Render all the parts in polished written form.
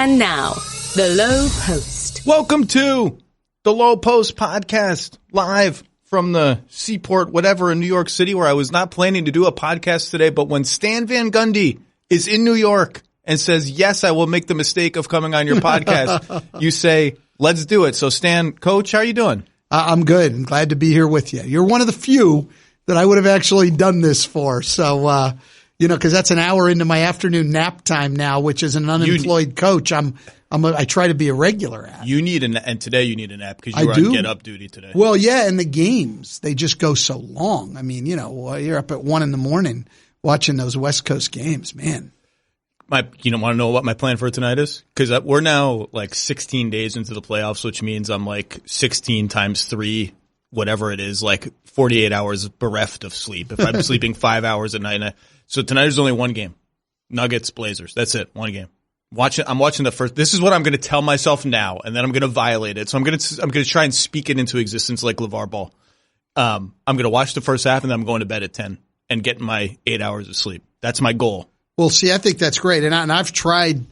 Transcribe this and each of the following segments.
And now, the Lowe Post. Welcome to the Lowe Post podcast, live from the seaport, whatever, in New York City, where I was not planning to do a podcast today. But when Stan Van Gundy is in New York and says, yes, I will make the mistake of coming on your podcast, you say, let's do it. So Stan, Coach, how are you doing? I'm good. I'm glad to be here with you. You're one of the few that I would have actually done this for. So, because that's an hour into my afternoon nap time now, which is an unemployed coach. I try to be a regular at. And today you need a nap because you were on get up duty today. Well, yeah, and the games, they just go so long. I mean, you're up at 1 a.m. watching those West Coast games, man. You don't want to know what my plan for tonight is? Because we're now like 16 days into the playoffs, which means I'm like 16 times 3, whatever it is, like 48 hours bereft of sleep. If I'm sleeping 5 hours a night. So tonight there's only one game. Nuggets, Blazers. That's it. One game. I'm watching the first. This is what I'm going to tell myself now, and then I'm going to violate it. So I'm going to try and speak it into existence like LeVar Ball. I'm going to watch the first half, and then I'm going to bed at 10 and get my 8 hours of sleep. That's my goal. Well, see, I think that's great. And I've tried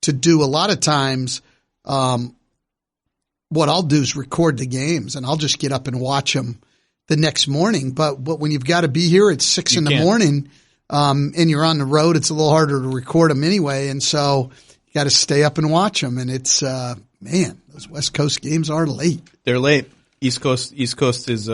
to do a lot of times, what I'll do is record the games and I'll just get up and watch them the next morning. But when you've got to be here at 6 in the morning, and you're on the road, it's a little harder to record them anyway. And so you got to stay up and watch them. And it's, man, those West Coast games are late. They're late. East Coast is,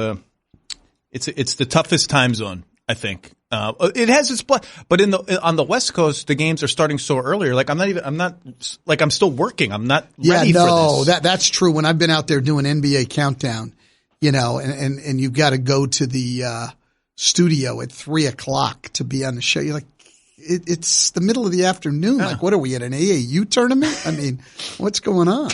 it's the toughest time zone, I think. It has its place, but on the West Coast, the games are starting so earlier. Like I'm still working. I'm not ready for this. That's true. When I've been out there doing NBA Countdown, and you've got to go to the studio at 3:00 to be on the show. You're like, it's the middle of the afternoon. Yeah. Like, what are we at, an AAU tournament? I mean, what's going on?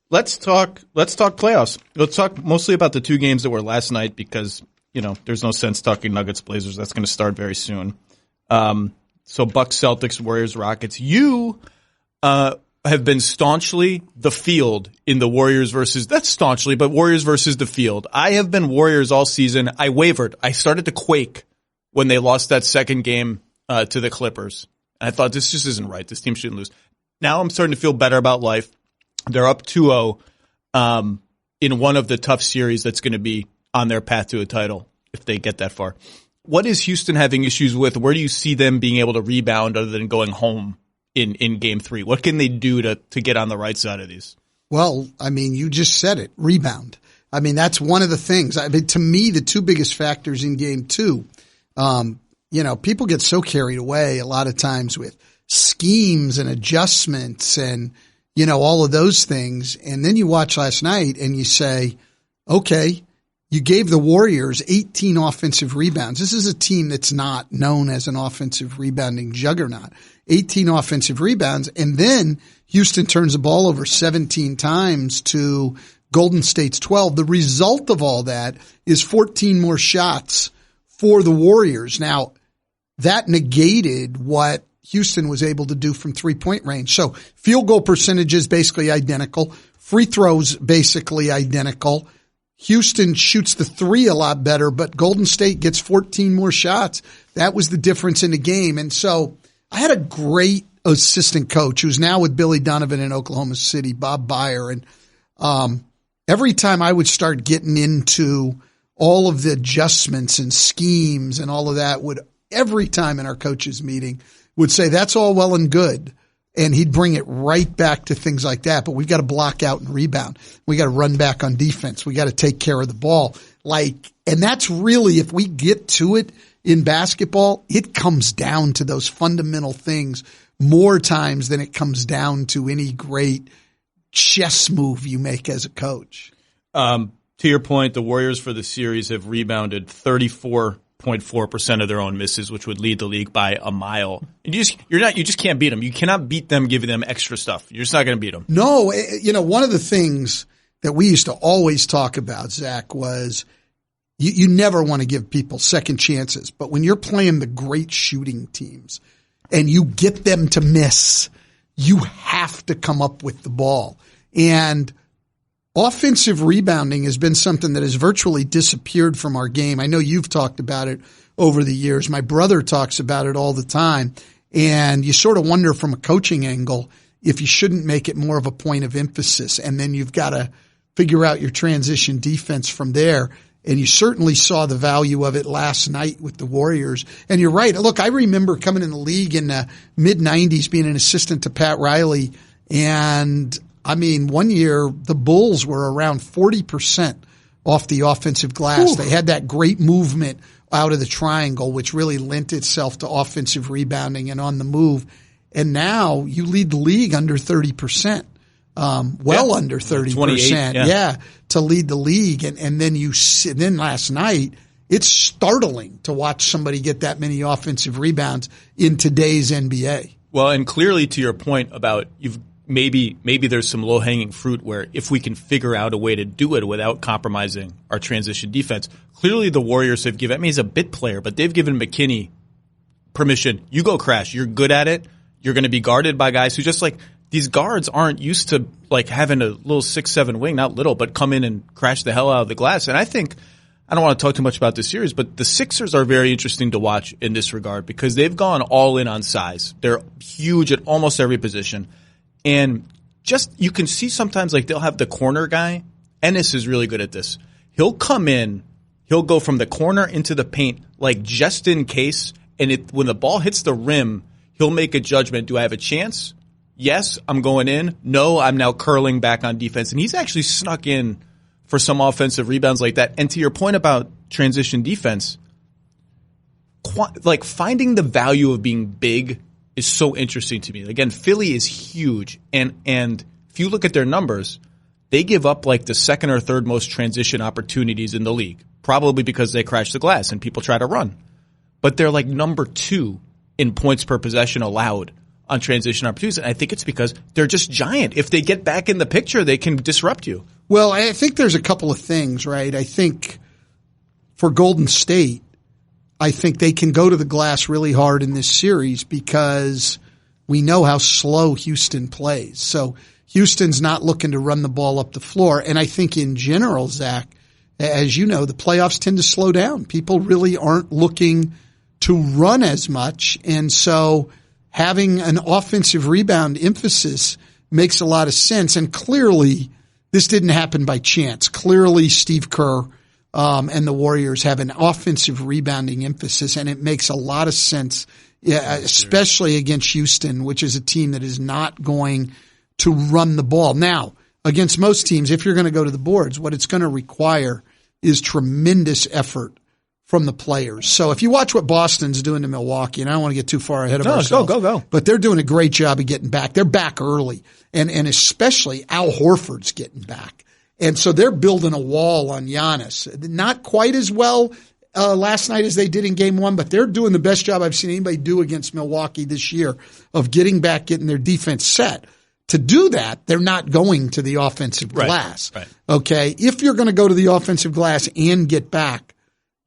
Let's talk playoffs. Let's talk mostly about the two games that were last night because there's no sense talking Nuggets, Blazers. That's going to start very soon. So Bucks-Celtics, Warriors, Rockets. You have been staunchly the field in the Warriors versus – that's staunchly, but Warriors versus the field. I have been Warriors all season. I wavered. I started to quake when they lost that second game to the Clippers. And I thought, this just isn't right. This team shouldn't lose. Now I'm starting to feel better about life. They're up 2-0 in one of the tough series that's going to be on their path to a title if they get that far. What is Houston having issues with? Where do you see them being able to rebound other than going home in game 3? What can they do to get on the right side of these? Well, I mean, you just said it, rebound. I mean, that's one of the things. I mean, to me, the two biggest factors in game 2, people get so carried away a lot of times with schemes and adjustments and, all of those things. And then you watch last night and you say, okay, you gave the Warriors 18 offensive rebounds. This is a team that's not known as an offensive rebounding juggernaut. 18 offensive rebounds, and then Houston turns the ball over 17 times to Golden State's 12. The result of all that is 14 more shots for the Warriors. Now, that negated what Houston was able to do from three-point range. So field goal percentage is basically identical. Free throws basically identical. Houston shoots the 3 a lot better, but Golden State gets 14 more shots. That was the difference in the game. And so I had a great assistant coach who's now with Billy Donovan in Oklahoma City, Bob Byer. And every time I would start getting into all of the adjustments and schemes and all of that, every time in our coaches meeting would say, that's all well and good. And he'd bring it right back to things like that. But we've got to block out and rebound. We got to run back on defense. We got to take care of the ball. And that's really, if we get to it in basketball, it comes down to those fundamental things more times than it comes down to any great chess move you make as a coach. To your point, the Warriors for the series have rebounded 34.4% of their own misses, which would lead the league by a mile. And you just can't beat them. You cannot beat them giving them extra stuff. You're just not going to beat them. No, one of the things that we used to always talk about, Zach, was you never want to give people second chances. But when you're playing the great shooting teams and you get them to miss, you have to come up with the ball. And offensive rebounding has been something that has virtually disappeared from our game. I know you've talked about it over the years. My brother talks about it all the time. And you sort of wonder from a coaching angle, if you shouldn't make it more of a point of emphasis. And then you've got to figure out your transition defense from there. And you certainly saw the value of it last night with the Warriors. And you're right. Look, I remember coming in the league in the mid-90s, being an assistant to Pat Riley. And, I mean, one year the Bulls were around 40% off the offensive glass. Ooh. They had that great movement out of the triangle, which really lent itself to offensive rebounding and on the move. And now you lead the league under 30%. Under 30%. To lead the league. And then last night, it's startling to watch somebody get that many offensive rebounds in today's NBA. Well, and clearly to your point about maybe there's some low hanging fruit where if we can figure out a way to do it without compromising our transition defense, clearly the Warriors have given, I mean, he's a bit player, but they've given McKinney permission. You go crash. You're good at it. You're going to be guarded by guys who just like, these guards aren't used to like having a little 6'7" wing, not little, but come in and crash the hell out of the glass. And I think, I don't want to talk too much about this series, but the Sixers are very interesting to watch in this regard because they've gone all in on size. They're huge at almost every position. And just, you can see sometimes like they'll have the corner guy. Ennis is really good at this. He'll come in, he'll go from the corner into the paint, like just in case. And when the ball hits the rim, he'll make a judgment. Do I have a chance? Yes, I'm going in. No, I'm now curling back on defense. And he's actually snuck in for some offensive rebounds like that. And to your point about transition defense, like finding the value of being big is so interesting to me. Again, Philly is huge. And if you look at their numbers, they give up like the second or third most transition opportunities in the league, probably because they crash the glass and people try to run. But they're like number 2 in points per possession allowed on transition opportunities. And I think it's because they're just giant. If they get back in the picture, they can disrupt you. Well, I think there's a couple of things, right? I think for Golden State, I think they can go to the glass really hard in this series because we know how slow Houston plays. So Houston's not looking to run the ball up the floor. And I think in general, Zach, as you know, the playoffs tend to slow down. People really aren't looking to run as much. And so having an offensive rebound emphasis makes a lot of sense. And clearly, this didn't happen by chance. Clearly, Steve Kerr and the Warriors have an offensive rebounding emphasis, and it makes a lot of sense, especially against Houston, which is a team that is not going to run the ball. Now, against most teams, if you're going to go to the boards, what it's going to require is tremendous effort from the players. So if you watch what Boston's doing to Milwaukee, and I don't want to get too far ahead of ourselves. Go. But they're doing a great job of getting back. They're back early. And especially Al Horford's getting back. And so they're building a wall on Giannis. Not quite as well last night as they did in game 1, but they're doing the best job I've seen anybody do against Milwaukee this year of getting back, getting their defense set. To do that, they're not going to the offensive glass. Right. Okay? If you're going to go to the offensive glass and get back,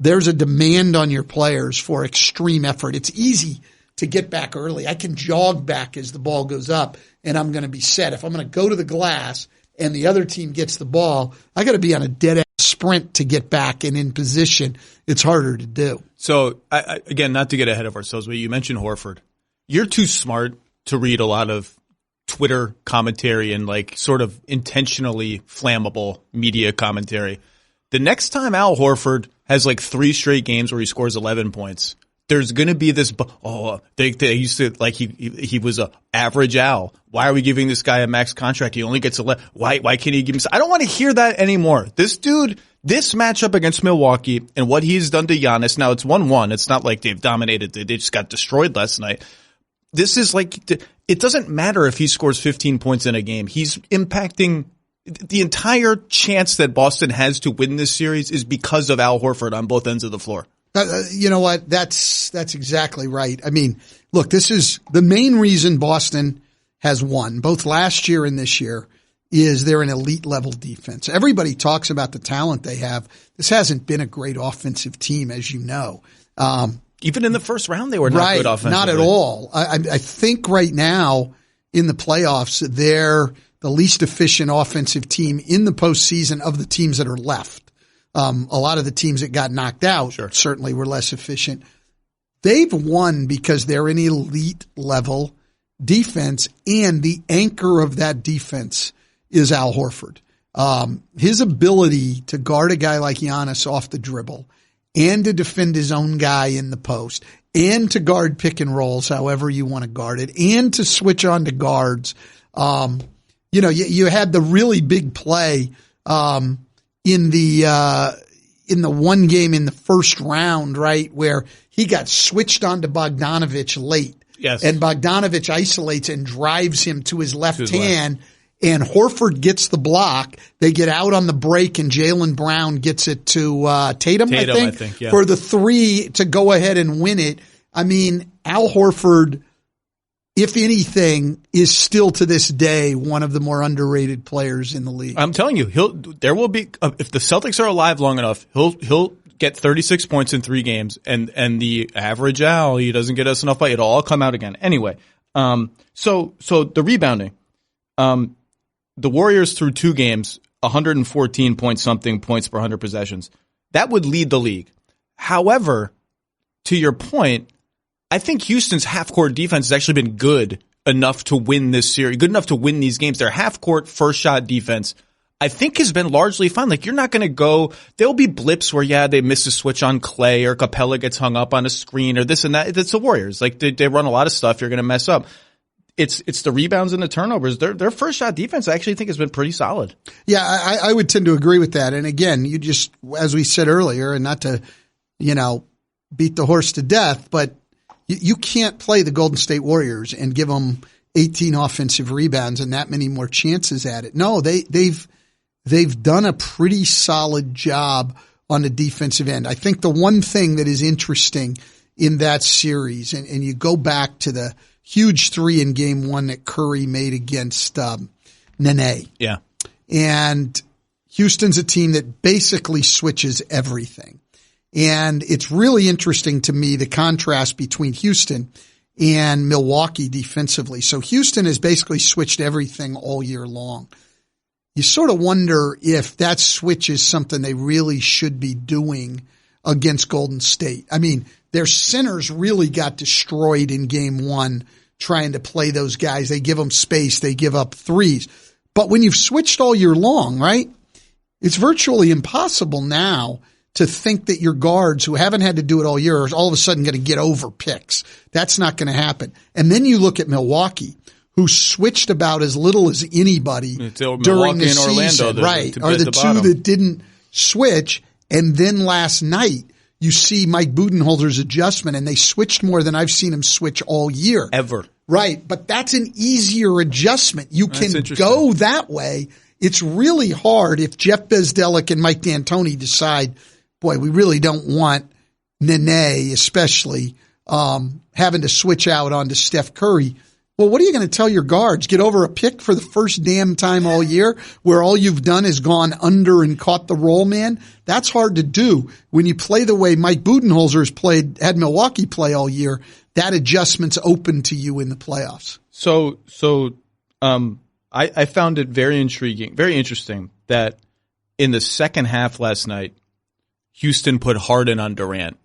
there's a demand on your players for extreme effort. It's easy to get back early. I can jog back as the ball goes up, and I'm going to be set. If I'm going to go to the glass and the other team gets the ball, I got to be on a dead-ass sprint to get back and in position. It's harder to do. So, again, not to get ahead of ourselves, but you mentioned Horford. You're too smart to read a lot of Twitter commentary and like sort of intentionally flammable media commentary. The next time Al Horford has like 3 straight games where he scores 11 points, there's going to be this, they used to, like, he was a average Al. Why are we giving this guy a max contract? He only gets 11. Why can't he give him? I don't want to hear that anymore. This dude, this matchup against Milwaukee and what he's done to Giannis. Now it's 1-1. It's not like they've dominated. They just got destroyed last night. This is like, it doesn't matter if he scores 15 points in a game. He's impacting the entire chance that Boston has to win this series is because of Al Horford on both ends of the floor. You know what? That's exactly right. I mean, look, this is the main reason Boston has won both last year and this year is they're an elite level defense. Everybody talks about the talent they have. This hasn't been a great offensive team, as you know. Even in the first round, they were not good offensively. Not at all. I think right now in the playoffs, they're the least efficient offensive team in the postseason of the teams that are left. A lot of the teams that got knocked out certainly were less efficient. They've won because they're an elite level defense, and the anchor of that defense is Al Horford. His ability to guard a guy like Giannis off the dribble and to defend his own guy in the post and to guard pick and rolls however you want to guard it and to switch on to guards. You had the really big play in the one game in the first round, right, where he got switched on to Bogdanovich late. Yes. And Bogdanovich isolates and drives him to his left hand. And Horford gets the block. They get out on the break, and Jaylen Brown gets it to Tatum, I think yeah. For the three to go ahead and win it. I mean, Al Horford, if anything, is still to this day one of the more underrated players in the league. I'm telling you, there will be if the Celtics are alive long enough, he'll get 36 points in 3 games, and the average Al, he doesn't get us enough play. It'll all come out again. Anyway, so the rebounding. The Warriors through 2 games, 114 point something points per 100 possessions. That would lead the league. However, to your point, I think Houston's half-court defense has actually been good enough to win this series, good enough to win these games. Their half-court first-shot defense, I think, has been largely fine. Like, you're not going to go – there'll be blips where, yeah, they miss a switch on Clay or Capella gets hung up on a screen or this and that. It's the Warriors. Like, they run a lot of stuff. You're going to mess up. It's the rebounds and the turnovers. Their first shot defense, I actually think, has been pretty solid. Yeah, I would tend to agree with that. And again, you just, as we said earlier, and not to, beat the horse to death, but you can't play the Golden State Warriors and give them 18 offensive rebounds and that many more chances at it. No, they've done a pretty solid job on the defensive end. I think the one thing that is interesting in that series, and you go back to the huge 3 in game 1 that Curry made against Nene. Yeah. And Houston's a team that basically switches everything. And it's really interesting to me, the contrast between Houston and Milwaukee defensively. So Houston has basically switched everything all year long. You sort of wonder if that switch is something they really should be doing against Golden State. I mean, their centers really got destroyed in game 1 trying to play those guys. They give them space. They give up threes. But when you've switched all year long, right, it's virtually impossible now to think that your guards who haven't had to do it all year are all of a sudden going to get over picks. That's not going to happen. And then you look at Milwaukee, who switched about as little as anybody during the season, right? Are the two that didn't switch. And then last night, you see Mike Budenholzer's adjustment, and they switched more than I've seen him switch all year. Ever. Right. But that's an easier adjustment. You can go that way. It's really hard if Jeff Bezdelik and Mike D'Antoni decide, boy, we really don't want Nene, especially, having to switch out onto Steph Curry. Well, what are you going to tell your guards? Get over a pick for the first damn time all year where all you've done is gone under and caught the roll man? That's hard to do. When you play the way Mike Budenholzer had Milwaukee play all year, that adjustment's open to you in the playoffs. So I found it very intriguing, very interesting that in the second half last night, Houston put Harden on Durant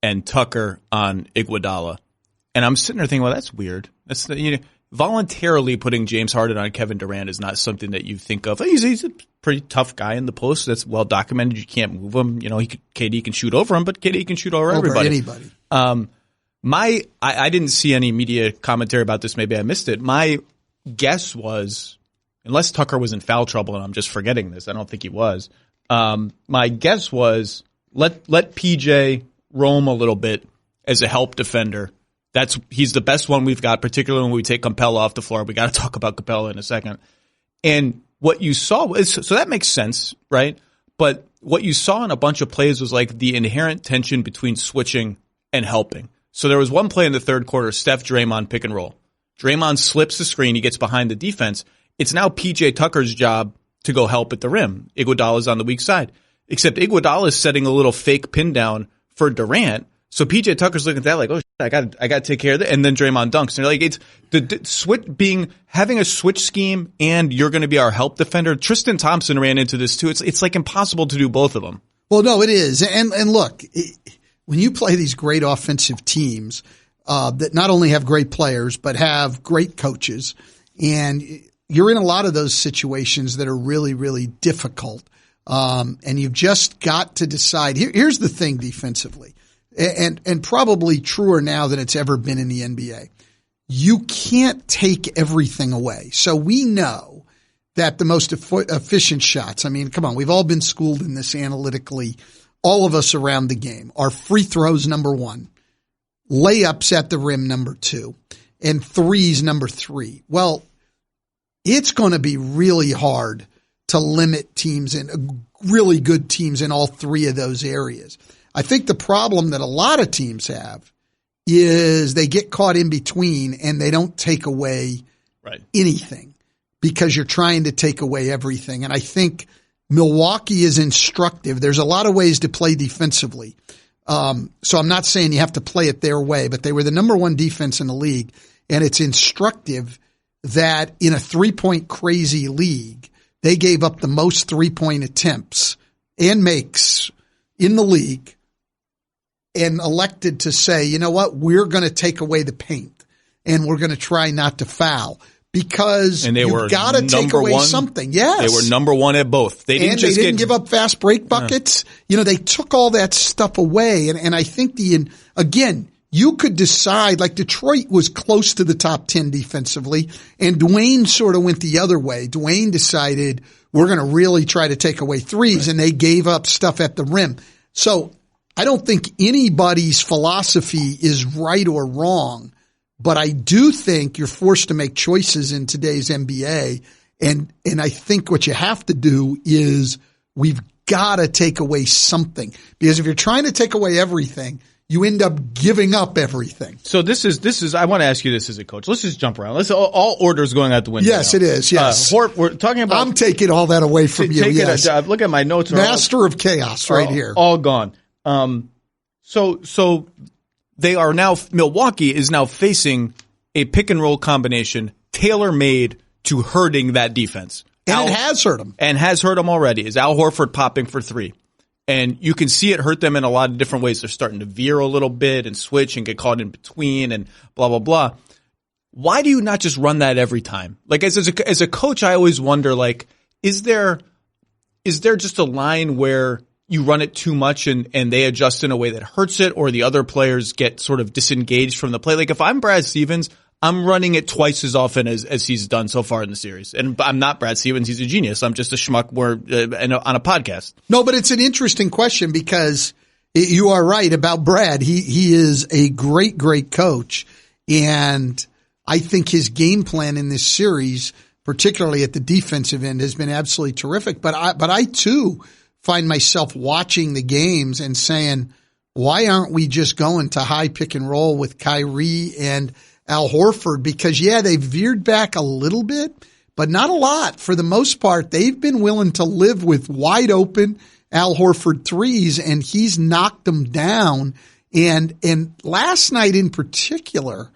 and Tucker on Iguodala. And I'm sitting there thinking, well, that's weird. That's voluntarily putting James Harden on Kevin Durant is not something that you think of. He's a pretty tough guy in the post. That's well documented. You can't move him. KD can shoot over him, but KD can shoot over everybody. Anybody. I didn't see any media commentary about this. Maybe I missed it. My guess was, unless Tucker was in foul trouble, and I'm just forgetting this, I don't think he was. My guess was let PJ roam a little bit as a help defender. He's the best one we've got, particularly when we take Capella off the floor. We got to talk about Capella in a second. And what you saw was, so that makes sense, right? But what you saw in a bunch of plays was like the inherent tension between switching and helping. So there was one play in the third quarter, Steph Draymond pick and roll. Draymond slips the screen. He gets behind the defense. It's now PJ Tucker's job to go help at the rim. Iguodala's on the weak side. Except Iguodala is setting a little fake pin down for Durant. So PJ Tucker's looking at that like, oh, I got to take care of that. And then Draymond dunks. And like, it's the switch having a switch scheme and you're going to be our help defender. Tristan Thompson ran into this too. It's like impossible to do both of them. Well, no, it is. And look, when you play these great offensive teams, that not only have great players, but have great coaches. And you're in a lot of those situations that are really, really difficult. And you've just got to decide. Here's the thing defensively, and probably truer now than it's ever been in the NBA. You can't take everything away. So we know that the most efficient shots, I mean, come on, we've all been schooled in this analytically, all of us around the game, are free throws, number one, layups at the rim, number two, and threes, number three. Well, it's going to be really hard to limit teams in really good teams in all three of those areas. I think the problem that a lot of teams have is they get caught in between and they don't take away anything because you're trying to take away everything. And I think Milwaukee is instructive. There's a lot of ways to play defensively. So I'm not saying you have to play it their way, but they were the number one defense in the league. And it's instructive that in a 3-point crazy league, they gave up the most 3-point attempts and makes in the league and elected to say, you know what, we're going to take away the paint and we're going to try not to foul because you've got to take away something. Yes. They were number one at both. They didn't give up fast break buckets. You know, they took all that stuff away. And I think again, you could decide, like Detroit was close to the top 10 defensively, and Dwayne sort of went the other way. Dwayne decided we're going to really try to take away threes, and they gave up stuff at the rim. So I don't think anybody's philosophy is right or wrong, but I do think you're forced to make choices in today's NBA, and I think what you have to do is we've got to take away something, because if you're trying to take away everything, you end up giving up everything. So this is. I want to ask you this as a coach. Let's just jump around. All orders going out the window. Yes, it is. Yes, we're talking about. I'm taking all that away from you. Yes. Look at my notes. Master of chaos, right here. All gone. So they are now. Milwaukee is now facing a pick and roll combination tailor made to hurting that defense, and it has hurt them. And has hurt them already. Is Al Horford popping for three? And you can see it hurt them in a lot of different ways. They're starting to veer a little bit and switch and get caught in between and blah, blah, blah. Why do you not just run that every time? Like as a coach, I always wonder, like, is there just a line where you run it too much and they adjust in a way that hurts it, or the other players get sort of disengaged from the play? Like if I'm Brad Stevens, I'm running it twice as often as he's done so far in the series. And I'm not Brad Stevens. He's a genius. I'm just a schmuck on a podcast. No, but it's an interesting question because you are right about Brad. He is a great, great coach. And I think his game plan in this series, particularly at the defensive end, has been absolutely terrific. But I too find myself watching the games and saying, why aren't we just going to high pick and roll with Kyrie and Al Horford? Because, yeah, they veered back a little bit, but not a lot. For the most part, they've been willing to live with wide open Al Horford threes, and he's knocked them down. And last night in particular,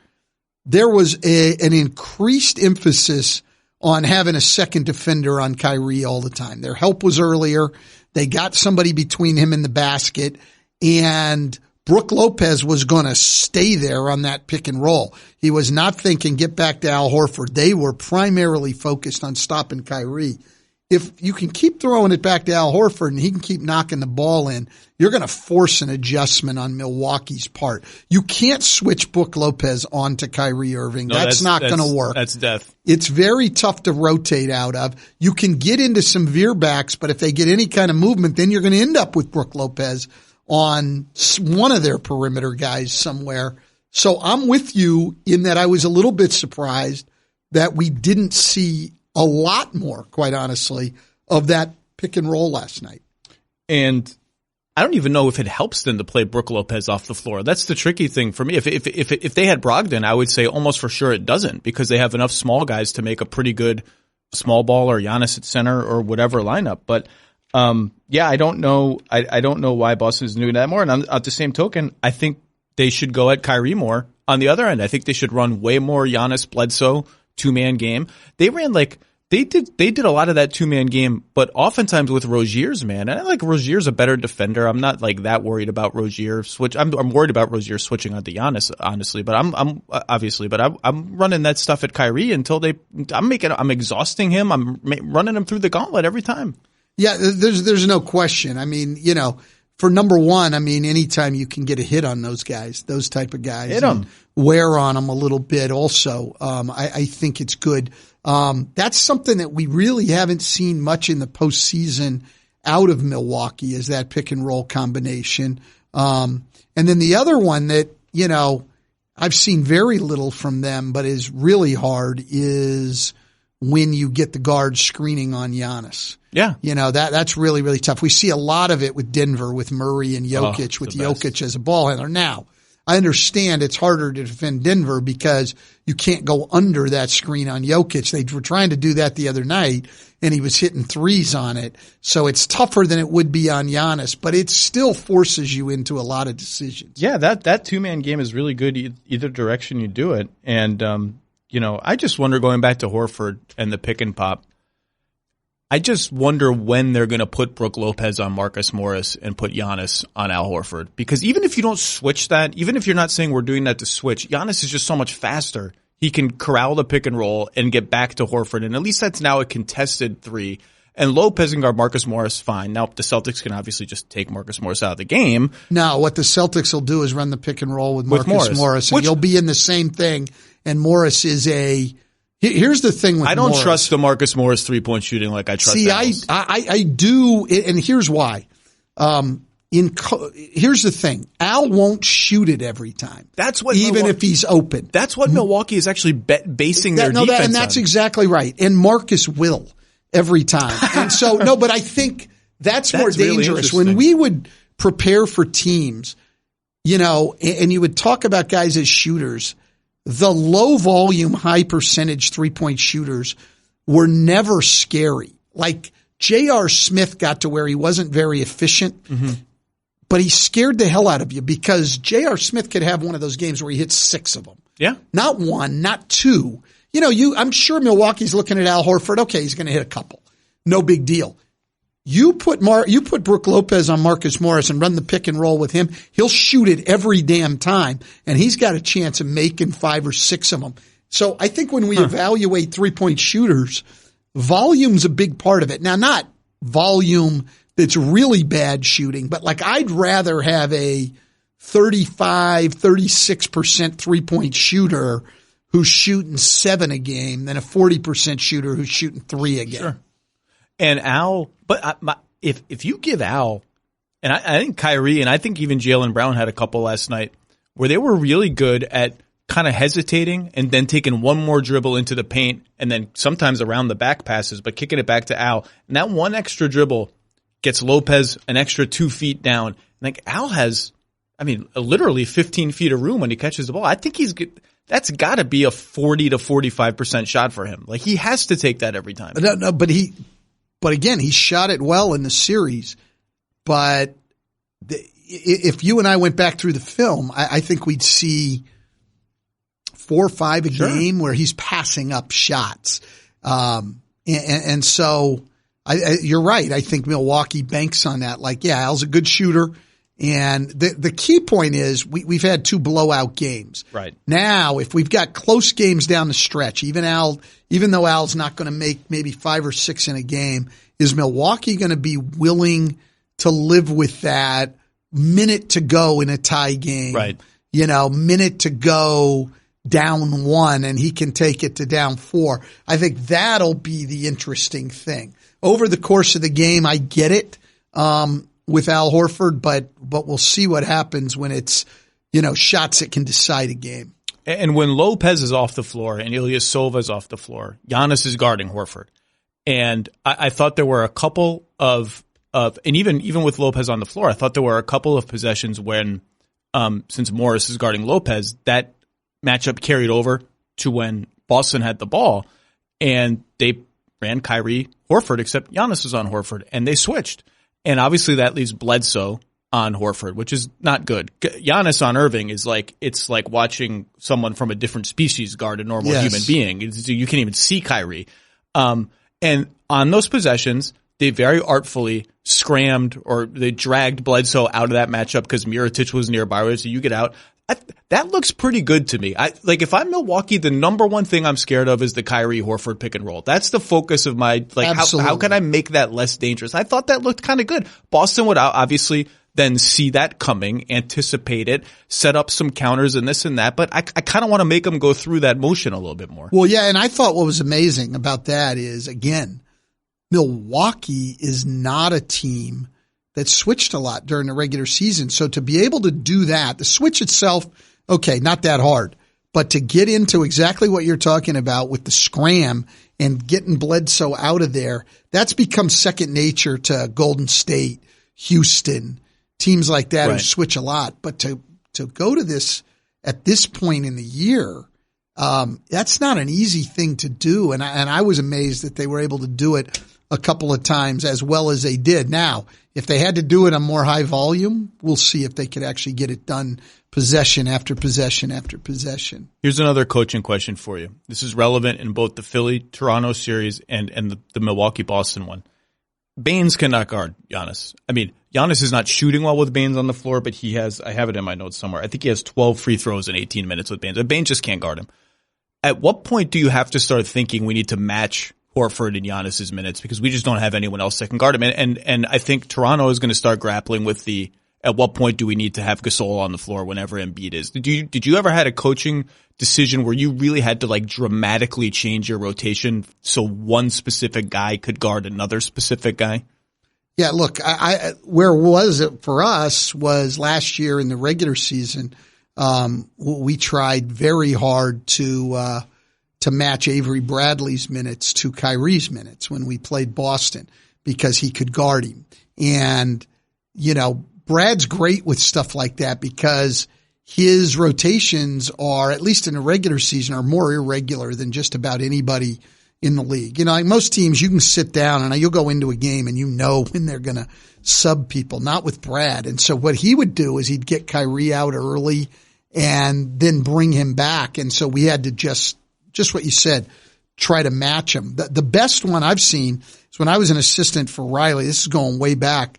there was an increased emphasis on having a second defender on Kyrie all the time. Their help was earlier. They got somebody between him and the basket, and Brook Lopez was going to stay there on that pick and roll. He was not thinking get back to Al Horford. They were primarily focused on stopping Kyrie. If you can keep throwing it back to Al Horford and he can keep knocking the ball in, you're going to force an adjustment on Milwaukee's part. You can't switch Brook Lopez onto Kyrie Irving. No, that's not going to work. That's death. It's very tough to rotate out of. You can get into some veer backs, but if they get any kind of movement, then you're going to end up with Brook Lopez on one of their perimeter guys somewhere. So I'm with you in that I was a little bit surprised that we didn't see a lot more, quite honestly, of that pick and roll last night. And I don't even know if it helps them to play Brook Lopez off the floor. That's the tricky thing for me. If they had Brogdon, I would say almost for sure it doesn't, because they have enough small guys to make a pretty good small ball or Giannis at center or whatever lineup. But yeah, I don't know. I don't know why Boston's doing that more. And at the same token, I think they should go at Kyrie more on the other end. I think they should run way more Giannis Bledsoe 2-man game. They They did a lot of that 2-man game, but oftentimes with Rozier's, man. And I like Rozier's a better defender. I'm not like that worried about Rozier switch. I'm worried about Rozier switching onto Giannis, honestly, but I'm running that stuff at Kyrie until I'm exhausting him. I'm running him through the gauntlet every time. Yeah, there's no question. I mean, for number one, I mean, anytime you can get a hit on those guys, those type of guys, hit them, wear on them a little bit. Also, I think it's good. That's something that we really haven't seen much in the postseason out of Milwaukee, is that pick and roll combination. And then the other one that, I've seen very little from them, but is really hard, is when you get the guard screening on Giannis. Yeah. That's really, really tough. We see a lot of it with Denver, with Murray and Jokic, with Jokic as a ball handler. Now, I understand it's harder to defend Denver because you can't go under that screen on Jokic. They were trying to do that the other night, and he was hitting threes on it. So it's tougher than it would be on Giannis, but it still forces you into a lot of decisions. Yeah, that two-man game is really good either direction you do it. And, I just wonder, going back to Horford and the pick and pop, I just wonder when they're going to put Brook Lopez on Marcus Morris and put Giannis on Al Horford. Because even if you don't switch that, even if you're not saying we're doing that to switch, Giannis is just so much faster. He can corral the pick and roll and get back to Horford. And at least that's now a contested three. And Lopez and guard Marcus Morris, fine. Now, the Celtics can obviously just take Marcus Morris out of the game. No, what the Celtics will do is run the pick and roll with Marcus Morris. And you'll be in the same thing. And Morris is here's the thing with I don't Morris. trust the Marcus Morris 3-point shooting like I trust Al's. I do, and here's why. Here's the thing. Al won't shoot it every time. That's what if he's open. That's what Milwaukee is actually basing their defense on. And that's exactly right. And Marcus will every time. And so, but I think that's more dangerous. Really, when we would prepare for teams, and you would talk about guys as shooters, the low volume, high percentage 3-point shooters were never scary. Like J.R. Smith got to where he wasn't very efficient, but he scared the hell out of you because J.R. Smith could have one of those games where he hits 6 of them. Yeah. Not 1, not 2. I'm sure Milwaukee's looking at Al Horford. Okay, he's going to hit a couple. No big deal. You put Brook Lopez on Marcus Morris and run the pick and roll with him. He'll shoot it every damn time, and he's got a chance of making 5 or 6 of them. So I think when we evaluate 3-point shooters, volume's a big part of it. Now, not volume that's really bad shooting, but like I'd rather have a 35, 36% 3-point shooter who's shooting 7 a game than a 40% shooter who's shooting 3 a game. Sure. And Al, but if you give Al, and I think Kyrie and I think even Jaylen Brown had a couple last night where they were really good at kind of hesitating and then taking one more dribble into the paint and then sometimes around the back passes, but kicking it back to Al. And that one extra dribble gets Lopez an extra 2 feet down. Like Al has, literally 15 feet of room when he catches the ball. I think that's got to be a 40 to 45% shot for him. Like he has to take that every time. No, but again, he shot it well in the series. But if you and I went back through the film, I think we'd see 4 or 5 a game where he's passing up shots. And so you're right. I think Milwaukee banks on that. Like, yeah, Al's a good shooter. And the key point is we've had 2 blowout games. Right. Now, if we've got close games down the stretch, even though Al's not going to make maybe 5 or 6 in a game, is Milwaukee going to be willing to live with that minute to go in a tie game? Right. Minute to go down 1 and he can take it to down 4. I think that'll be the interesting thing. Over the course of the game, I get it. With Al Horford, but we'll see what happens when it's, shots that can decide a game. And when Lopez is off the floor and Ilyasova is off the floor, Giannis is guarding Horford. And I thought there were a couple of and even with Lopez on the floor, I thought there were a couple of possessions when, since Morris is guarding Lopez, that matchup carried over to when Boston had the ball and they ran Kyrie Horford, except Giannis was on Horford and they switched. And obviously that leaves Bledsoe on Horford, which is not good. Giannis on Irving is it's like watching someone from a different species guard a normal human being. You can't even see Kyrie. And And on those possessions, they very artfully scrammed or they dragged Bledsoe out of that matchup because Mirotic was nearby. So you get out. That looks pretty good to me. If I'm Milwaukee, the number one thing I'm scared of is the Kyrie Horford pick and roll. That's the focus of my, how can I make that less dangerous? I thought that looked kind of good. Boston would obviously then see that coming, anticipate it, set up some counters and this and that. But I kind of want to make them go through that motion a little bit more. Well, yeah. And I thought what was amazing about that is, again, Milwaukee is not a team that switched a lot during the regular season. So to be able to do that, the switch itself, okay, not that hard, but to get into exactly what you're talking about with the scram and getting Bledsoe out of there, that's become second nature to Golden State, Houston, teams like that who switch a lot. But to go to this at this point in the year, that's not an easy thing to do. And I was amazed that they were able to do it a couple of times as well as they did. Now, if they had to do it on more high volume, we'll see if they could actually get it done possession after possession after possession. Here's another coaching question for you. This is relevant in both the Philly-Toronto series and the Milwaukee-Boston one. Baines cannot guard Giannis. I mean, Giannis is not shooting well with Baines on the floor, but he has, I have it in my notes somewhere, I think he has 12 free throws in 18 minutes with Baines. Baines just can't guard him. At what point do you have to start thinking we need to match Horford and Giannis's minutes because we just don't have anyone else that can guard him? And I think Toronto is going to start grappling with at what point do we need to have Gasol on the floor whenever Embiid is? Did you ever had a coaching decision where you really had to dramatically change your rotation so one specific guy could guard another specific guy? Yeah, look, where was it for us was last year in the regular season. We tried very hard to match Avery Bradley's minutes to Kyrie's minutes when we played Boston because he could guard him. And, Brad's great with stuff like that because his rotations are, at least in the regular season, are more irregular than just about anybody in the league. Like most teams, you can sit down and you'll go into a game and when they're going to sub people, not with Brad. And so what he would do is he'd get Kyrie out early and then bring him back. And so we had to just what you said, try to match him. The best one I've seen is when I was an assistant for Riley. This is going way back.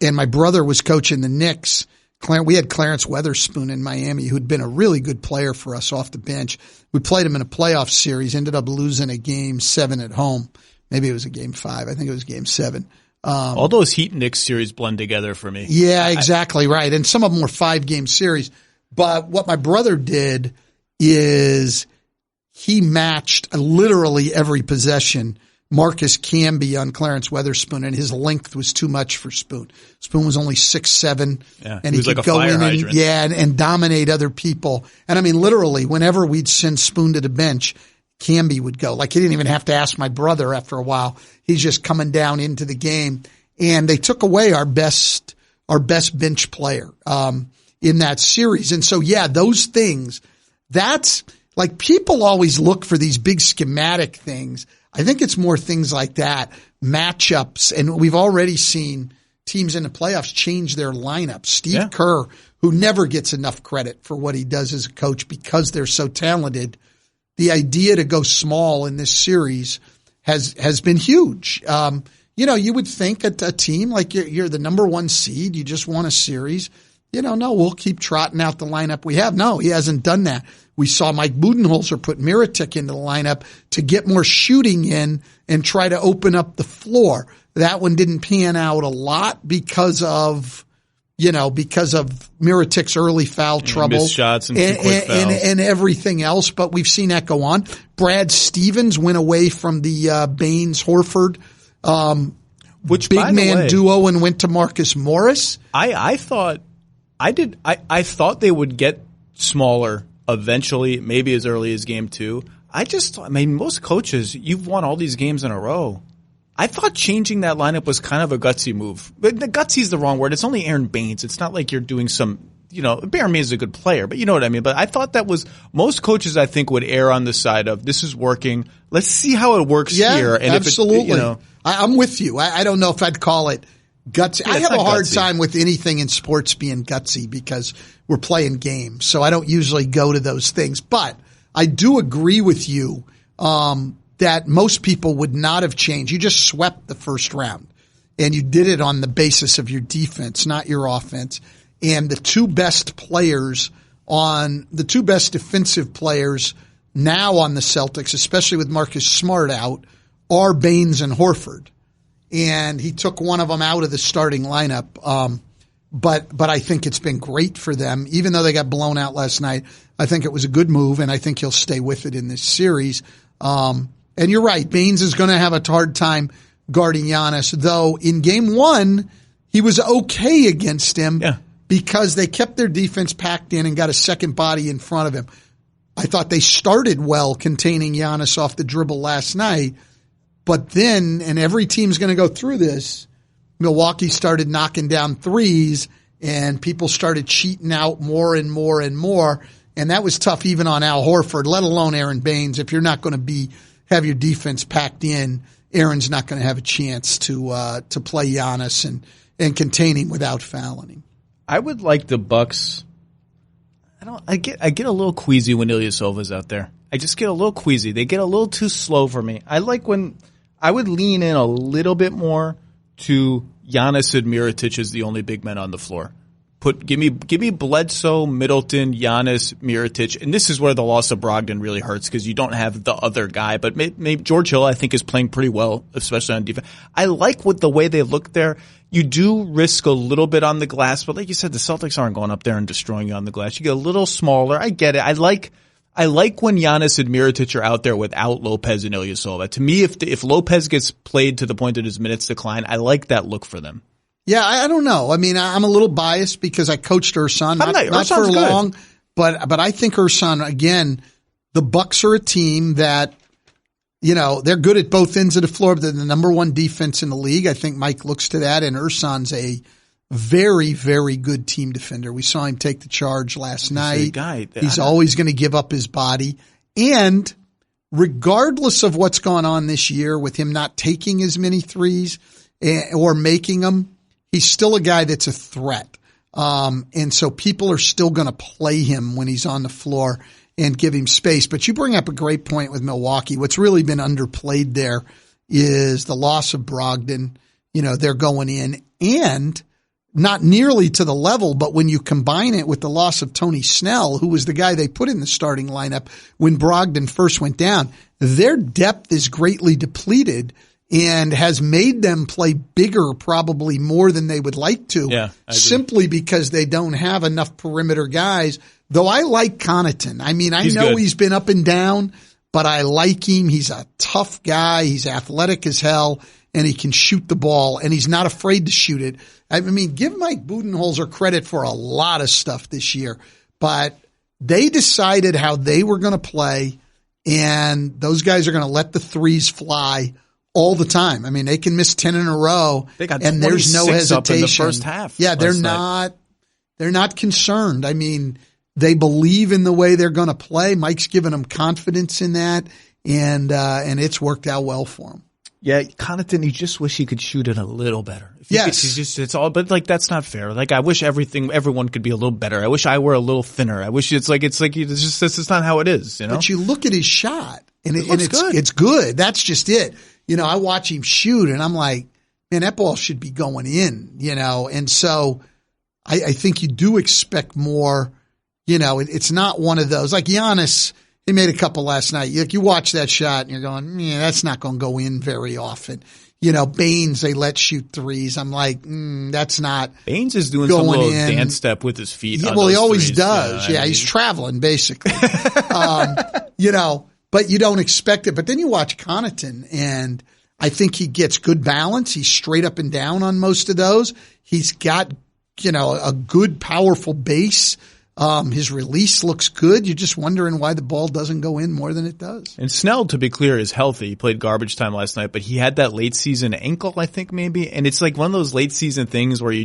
And my brother was coaching the Knicks. We had Clarence Weatherspoon in Miami, who'd been a really good player for us off the bench. We played him in a playoff series, ended up losing a game 7 at home. Maybe it was a game 5. I think it was game 7. All those Heat Knicks series blend together for me. Yeah, exactly right. And some of them were 5-game series. But what my brother did is he matched literally every possession Marcus Camby on Clarence Weatherspoon, and his length was too much for Spoon. Spoon was only 6'7", and he could go in and dominate other people. And I mean, literally, whenever we'd send Spoon to the bench, Camby would go. He didn't even have to ask my brother after a while. He's just coming down into the game. And they took away our best bench player in that series. And so, yeah, those things, that's people always look for these big schematic things. I think it's more things like that, matchups. And we've already seen teams in the playoffs change their lineup. Steve Kerr, who never gets enough credit for what he does as a coach because they're so talented, the idea to go small in this series has been huge. You would think that a team you're the number 1 seed, you just won a series. No, we'll keep trotting out the lineup we have. No, he hasn't done that. We saw Mike Budenholzer put Mirotic into the lineup to get more shooting in and try to open up the floor. That one didn't pan out a lot because of Mirotic's early foul trouble. Missed shots and quick fouls. And everything else. But we've seen that go on. Brad Stevens went away from the Baines-Horford which big man duo and went to Marcus Morris. I thought they would get smaller eventually, maybe as early as game 2. Most coaches, you've won all these games in a row. I thought changing that lineup was kind of a gutsy move. But the gutsy is the wrong word. It's only Aaron Baines. It's not like you're doing some, Aaron Baines is a good player, but you know what I mean. But I thought that was, most coaches I think would err on the side of this is working. Let's see how it works here. And absolutely. I'm with you. I don't know if I'd call it gutsy. I have a hard time with anything in sports being gutsy because we're playing games. So I don't usually go to those things. But I do agree with you that that most people would not have changed. You just swept the first round, and you did it on the basis of your defense, not your offense. And the two best defensive players now on the Celtics, especially with Marcus Smart out, are Baines and Horford. And he took one of them out of the starting lineup. But I think it's been great for them. Even though they got blown out last night, I think it was a good move, and I think he'll stay with it in this series. And you're right, Baines is going to have a hard time guarding Giannis, though in game one, he was okay against him because they kept their defense packed in and got a second body in front of him. I thought they started well containing Giannis off the dribble last night, but then, and every team's going to go through this, Milwaukee started knocking down threes and people started cheating out more and more and more. And that was tough even on Al Horford, let alone Aaron Baines. If you're not going to have your defense packed in, Aaron's not going to have a chance to play Giannis and contain him without fouling him. I would like the Bucks. I get a little queasy when Ilyasova's out there. I just get a little queasy. They get a little too slow for me. I like when I would lean in a little bit more to Giannis and Mirotic as the only big men on the floor. Give me Bledsoe, Middleton, Giannis, Mirotic, and this is where the loss of Brogdon really hurts because you don't have the other guy. But maybe George Hill, I think, is playing pretty well, especially on defense. I like the way they look there. You do risk a little bit on the glass, but like you said, the Celtics aren't going up there and destroying you on the glass. You get a little smaller. I get it. I like when Giannis and Mirotic are out there without Lopez and Ilyasova. To me, if Lopez gets played to the point that his minutes decline, I like that look for them. Yeah, I don't know. I mean, I'm a little biased because I coached Ersan, not for long, but I think Ersan, again, the Bucks are a team that, they're good at both ends of the floor, but they're the number one defense in the league. I think Mike looks to that, and Ersan's a very, very good team defender. We saw him take the charge last night. He's always going to give up his body. And regardless of what's gone on this year with him not taking as many threes or making them, he's still a guy that's a threat. And so people are still going to play him when he's on the floor and give him space. But you bring up a great point with Milwaukee. What's really been underplayed there is the loss of Brogdon. They're going in and not nearly to the level, but when you combine it with the loss of Tony Snell, who was the guy they put in the starting lineup when Brogdon first went down, their depth is greatly depleted and has made them play bigger probably more than they would like to, simply because they don't have enough perimeter guys, though I like Connaughton. I mean, I know he's been up and down, but I like him. He's a tough guy. He's athletic as hell, and he can shoot the ball, and he's not afraid to shoot it. I mean, give Mike Budenholzer credit for a lot of stuff this year, but they decided how they were going to play, and those guys are going to let the threes fly all the time. I mean, they can miss 10 in a row, and there's no hesitation. Up in the first half. Yeah, they're not concerned. I mean, they believe in the way they're going to play. Mike's given them confidence in that, and it's worked out well for them. Yeah, Connaughton, you just wish he could shoot it a little better. But that's not fair. Like, I wish everyone could be a little better. I wish I were a little thinner. I wish it's just not how it is, But you look at his shot, and it's good. It's good. That's just it. I watch him shoot, and I'm like, man, that ball should be going in, And so I think you do expect more. It's not one of those like Giannis. He made a couple last night. You watch that shot, and you're going, that's not going to go in very often. Baines, they let shoot threes. I'm like, that's not. Baines is doing some little dance step with his feet. Yeah, well, he always does. He's traveling basically. But you don't expect it. But then you watch Connaughton, and I think he gets good balance. He's straight up and down on most of those. He's got, a good, powerful base. His release looks good. You're just wondering why the ball doesn't go in more than it does. And Snell, to be clear, is healthy. He played garbage time last night, but he had that late season ankle, I think maybe. And it's like one of those late season things where you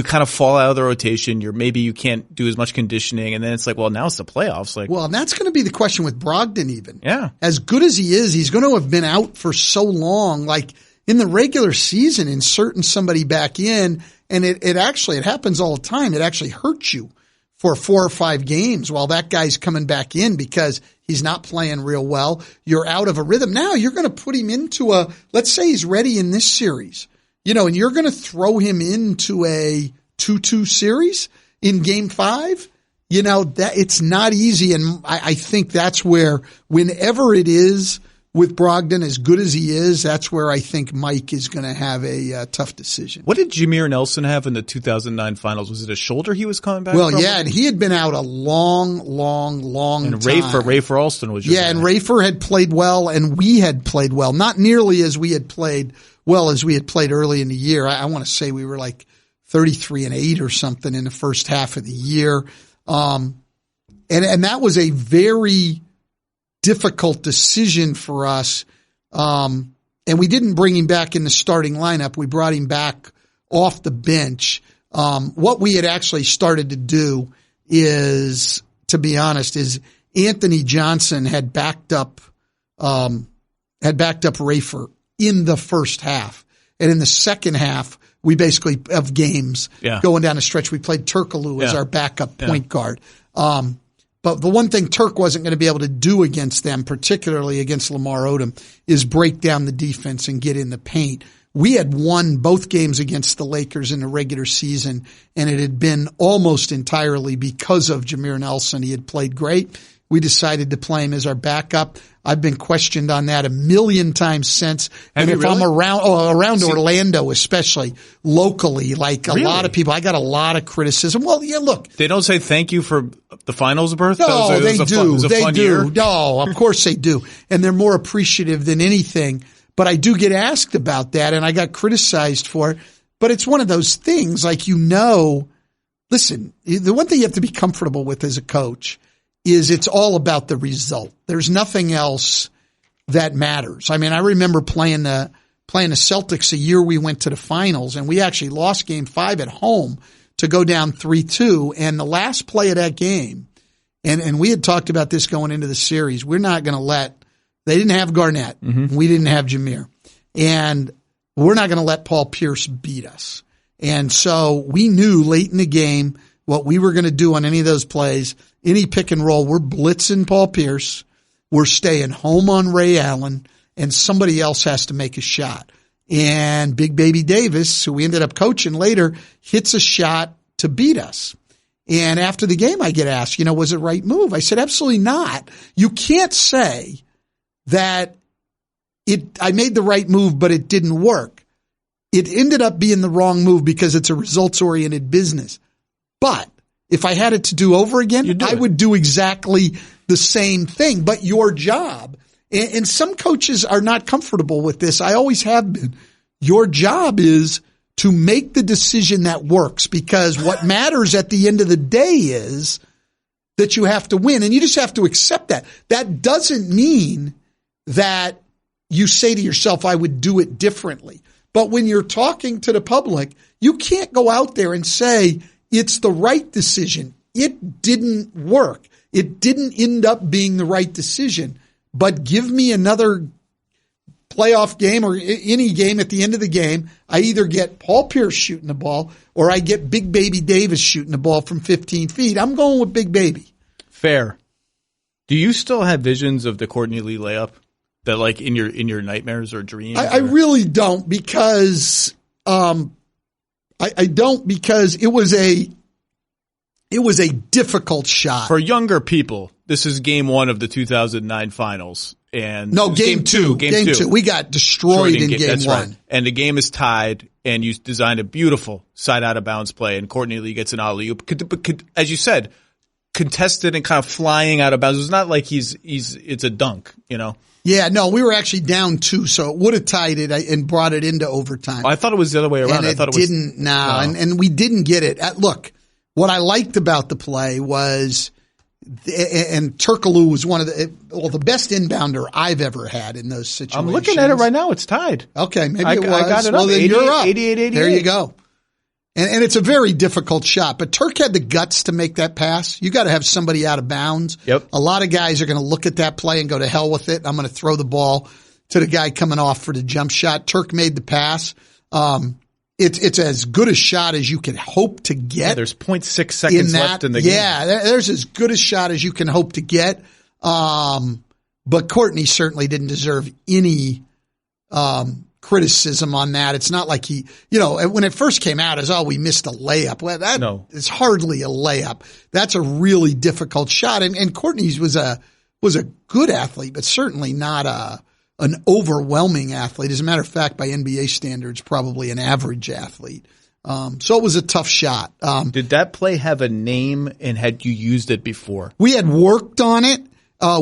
kind of fall out of the rotation. Maybe you can't do as much conditioning. And then it's like, well, now it's the playoffs. Well, and that's going to be the question with Brogdon even. Yeah. As good as he is, he's going to have been out for so long. Like in the regular season, inserting somebody back in, and it happens all the time. It actually hurts you for 4 or 5 games while that guy's coming back in because He's not playing real well. You're out of a rhythm. Now you're going to put him into let's say he's ready in this series, and you're going to throw him into a 2-2 series in game 5. That it's not easy. And I think that's where, whenever it is with Brogdon, as good as he is, that's where I think Mike is going to have a tough decision. What did Jameer Nelson have in the 2009 finals? Was it a shoulder he was coming back from? Well, yeah, and he had been out a long and time. Rafer Alston was your guy. and Rafer had played well, and we had played well. Not nearly as we had played well as we had played early in the year. I want to say we were like 33-8 or something in the first half of the year. And that was a very difficult decision for us. And we didn't bring him back in the starting lineup. We brought him back off the bench. What we had actually started to do is, to be honest, is Anthony Johnson had backed up Rafer in the first half. And in the second half, we basically, of games, going down the stretch, we played Turkoglu as our backup point guard. But the one thing Turk wasn't going to be able to do against them, particularly against Lamar Odom, is break down the defense and get in the paint. We had won both games against the Lakers in the regular season, and it had been almost entirely because of Jameer Nelson. He had played great. We decided to play him as our backup. I've been questioned on that a million times since. Have and you if really? I'm around Orlando, especially locally, like a lot of people, I got a lot of criticism. Well, yeah, look. They don't say thank you for the finals berth? No, they do. They do. Year? No, of course they do. And they're more appreciative than anything. But I do get asked about that, and I got criticized for it. But it's one of those things, like, listen, the one thing you have to be comfortable with as a coach is it's all about the result. There's nothing else that matters. I mean, I remember playing the Celtics a year we went to the finals, and we actually lost game 5 at home to go down 3-2. And the last play of that game, and we had talked about this going into the series, we're not going to they didn't have Garnett. Mm-hmm. We didn't have Jameer. And we're not going to let Paul Pierce beat us. And so we knew late in the game what we were going to do on any of those plays. Any pick and roll, we're blitzing Paul Pierce. We're staying home on Ray Allen, and somebody else has to make a shot. And Big Baby Davis, who we ended up coaching later, hits a shot to beat us. And after the game, I get asked, was it the right move? I said, absolutely not. You can't say that I made the right move, but it didn't work. It ended up being the wrong move because it's a results-oriented business. But if I had it to do over again, I would do exactly the same thing. But your job, and some coaches are not comfortable with this, I always have been, your job is to make the decision that works, because what matters at the end of the day is that you have to win, and you just have to accept that. That doesn't mean that you say to yourself, I would do it differently. But when you're talking to the public, you can't go out there and say, it's the right decision. It didn't work. It didn't end up being the right decision. But give me another playoff game or any game at the end of the game. I either get Paul Pierce shooting the ball or I get Big Baby Davis shooting the ball from 15 feet. I'm going with Big Baby. Fair. Do you still have visions of the Courtney Lee layup that, like, in your nightmares or dreams? I really don't, because I don't, because it was a difficult shot. For younger people, this is game 1 of the 2009 finals. And no, game 2. Game 2. We got destroyed in game 1. Right. And the game is tied, and you designed a beautiful side out of bounds play, and Courtney Lee gets an alley-oop. As you said, contested and kind of flying out of bounds. It's not like it's a dunk, Yeah, no, we were actually down 2, so it would have tied it and brought it into overtime. I thought it was the other way around. And and we didn't get it. Look, what I liked about the play was, and Turkoglu was one of the best inbounder I've ever had in those situations. I'm looking at it right now. It's tied. Okay, maybe it was. I got it well, up. then you're up. 88. There you go. And it's a very difficult shot, but Turk had the guts to make that pass. You got to have somebody out of bounds. Yep. A lot of guys are going to look at that play and go, to hell with it. I'm going to throw the ball to the guy coming off for the jump shot. Turk made the pass. It's as good a shot as you can hope to get. Yeah, there's 0.6 seconds left in the game. Yeah, there's as good a shot as you can hope to get. But Courtney certainly didn't deserve any criticism on that. It's not like he, when it first came out as, we missed a layup. Well, that is hardly a layup. That's a really difficult shot. And Courtney's was a good athlete, but certainly not an overwhelming athlete. As a matter of fact, by NBA standards, probably an average athlete. So it was a tough shot. Did that play have a name, and had you used it before? We had worked on it.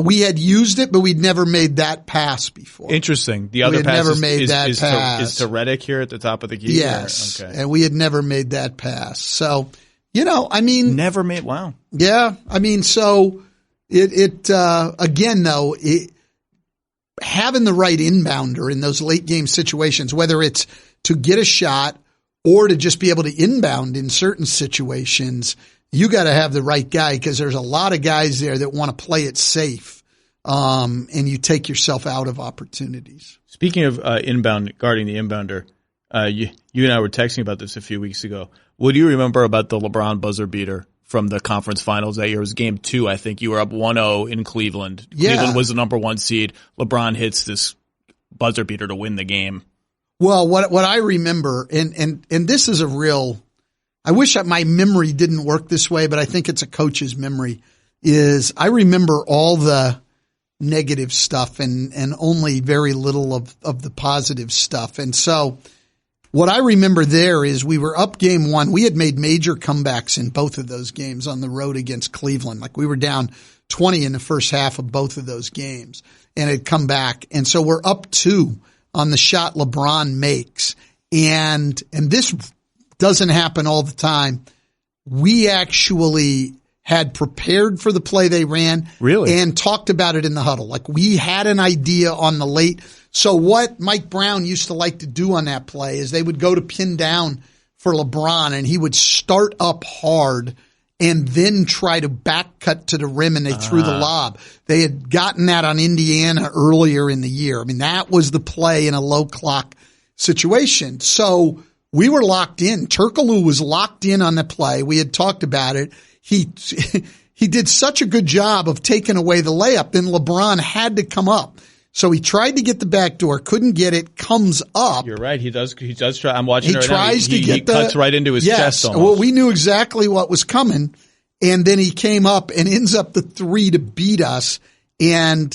We had used it, but we'd never made that pass before. Interesting. The other pass never made that pass. Is to Redick here at the top of the key? Yes. Okay. And we had never made that pass. So, never made, wow. Yeah. So again though, having the right inbounder in those late game situations, whether it's to get a shot or to just be able to inbound in certain situations, you got to have the right guy, because there's a lot of guys there that want to play it safe, and you take yourself out of opportunities. Speaking of guarding the inbounder, you and I were texting about this a few weeks ago. What do you remember about the LeBron buzzer beater from the conference finals that year? It was game 2, I think. You were up 1-0 in Cleveland. Yeah. Cleveland was the number 1 seed. LeBron hits this buzzer beater to win the game. Well, what I remember, and this is a real, I wish my memory didn't work this way, but I think it's a coach's memory, is I remember all the negative stuff and only very little of the positive stuff. And so what I remember there is we were up game 1. We had made major comebacks in both of those games on the road against Cleveland. Like, we were down 20 in the first half of both of those games and had come back. And so we're up 2 on the shot LeBron makes. And this doesn't happen all the time. We actually had prepared for the play they ran. Really? And talked about it in the huddle. Like, we had an idea on the late. So what Mike Brown used to like to do on that play is they would go to pin down for LeBron, and he would start up hard and then try to back cut to the rim, and they threw the lob. They had gotten that on Indiana earlier in the year. I mean, that was the play in a low clock situation. So we were locked in. Turkoglu was locked in on the play. We had talked about it. He did such a good job of taking away the layup. Then LeBron had to come up. So he tried to get the back door, couldn't get it, comes up. You're right. He does try. I'm watching it right now. Tries to get he cuts right into his chest almost. Well, we knew exactly what was coming. And then he came up and ends up the 3 to beat us. And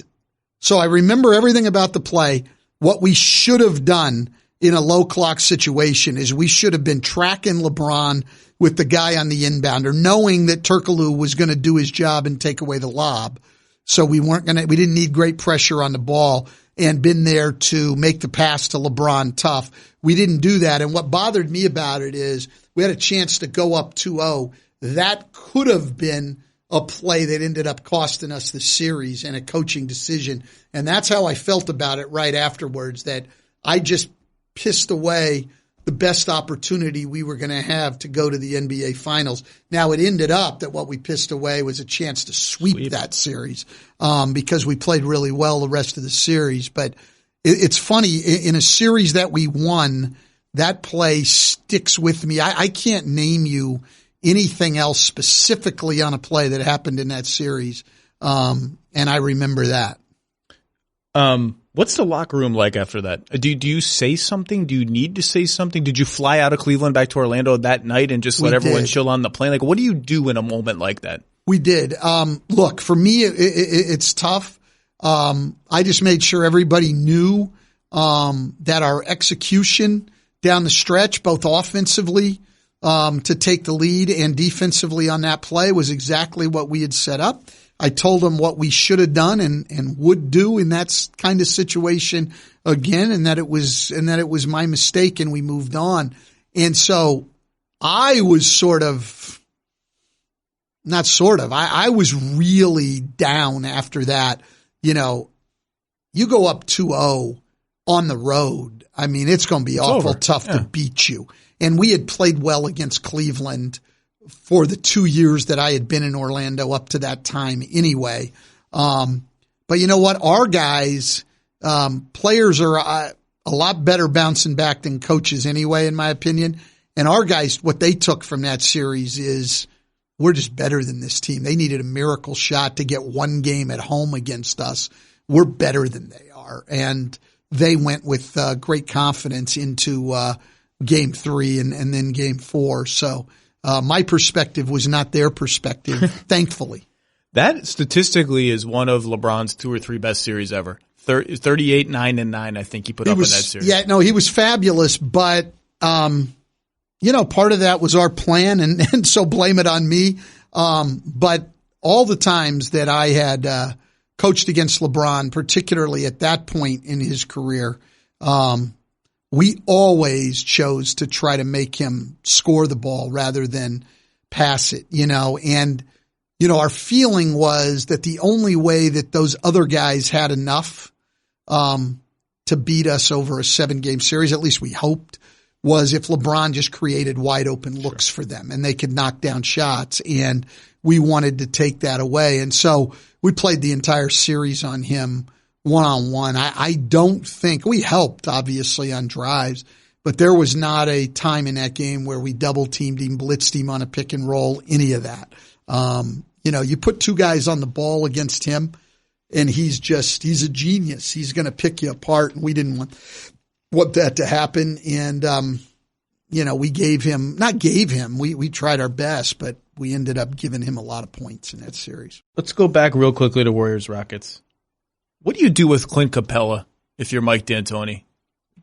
so I remember everything about the play. What we should have done in a low clock situation is we should have been tracking LeBron with the guy on the inbounder, knowing that Turkoglu was going to do his job and take away the lob. So we didn't need great pressure on the ball and been there to make the pass to LeBron tough. We didn't do that. And what bothered me about it is we had a chance to go up 2-0. That could have been a play that ended up costing us the series and a coaching decision. And that's how I felt about it right afterwards, that I just pissed away the best opportunity we were going to have to go to the NBA Finals. Now, it ended up that what we pissed away was a chance to sweep that series, because we played really well the rest of the series. But it's funny, in a series that we won, that play sticks with me. I can't name you anything else specifically on a play that happened in that series, and I remember that. What's the locker room like after that? Do you say something? Do you need to say something? Did you fly out of Cleveland back to Orlando that night and just let everyone chill on the plane? Like, what do you do in a moment like that? We did. Look, for me, it's tough. I just made sure everybody knew that our execution down the stretch, both offensively to take the lead and defensively on that play, was exactly what we had set up. I told them what we should have done and would do in that kind of situation again, and that it was my mistake and we moved on. And so I was I was really down after that. You go up 2-0 on the road. I mean, it's going to be awful tough to beat you. And we had played well against Cleveland for the 2 years that I had been in Orlando up to that time anyway. But you know what? Our guys, players are a lot better bouncing back than coaches anyway, in my opinion. And our guys, what they took from that series is we're just better than this team. They needed a miracle shot to get one game at home against us. We're better than they are. And they went with great confidence into game 3 and then game 4. So my perspective was not their perspective, thankfully. That statistically is one of LeBron's 2 or 3 best series ever. 38, 9, and 9, I think he put up in that series. Yeah, no, he was fabulous, but part of that was our plan, and so blame it on me. But all the times that I had coached against LeBron, particularly at that point in his career, we always chose to try to make him score the ball rather than pass it, and our feeling was that the only way that those other guys had enough to beat us over a 7-game series, at least we hoped, was if LeBron just created wide open looks for them and they could knock down shots, and we wanted to take that away. And so we played the entire series on him one-on-one. I don't think we helped, obviously, on drives, but there was not a time in that game where we double teamed him, blitzed him on a pick and roll, any of that. You put 2 guys on the ball against him, and he's a genius. He's going to pick you apart, and we didn't want that to happen. And, we we tried our best, but we ended up giving him a lot of points in that series. Let's go back real quickly to Warriors Rockets. What do you do with Clint Capella if you're Mike D'Antoni?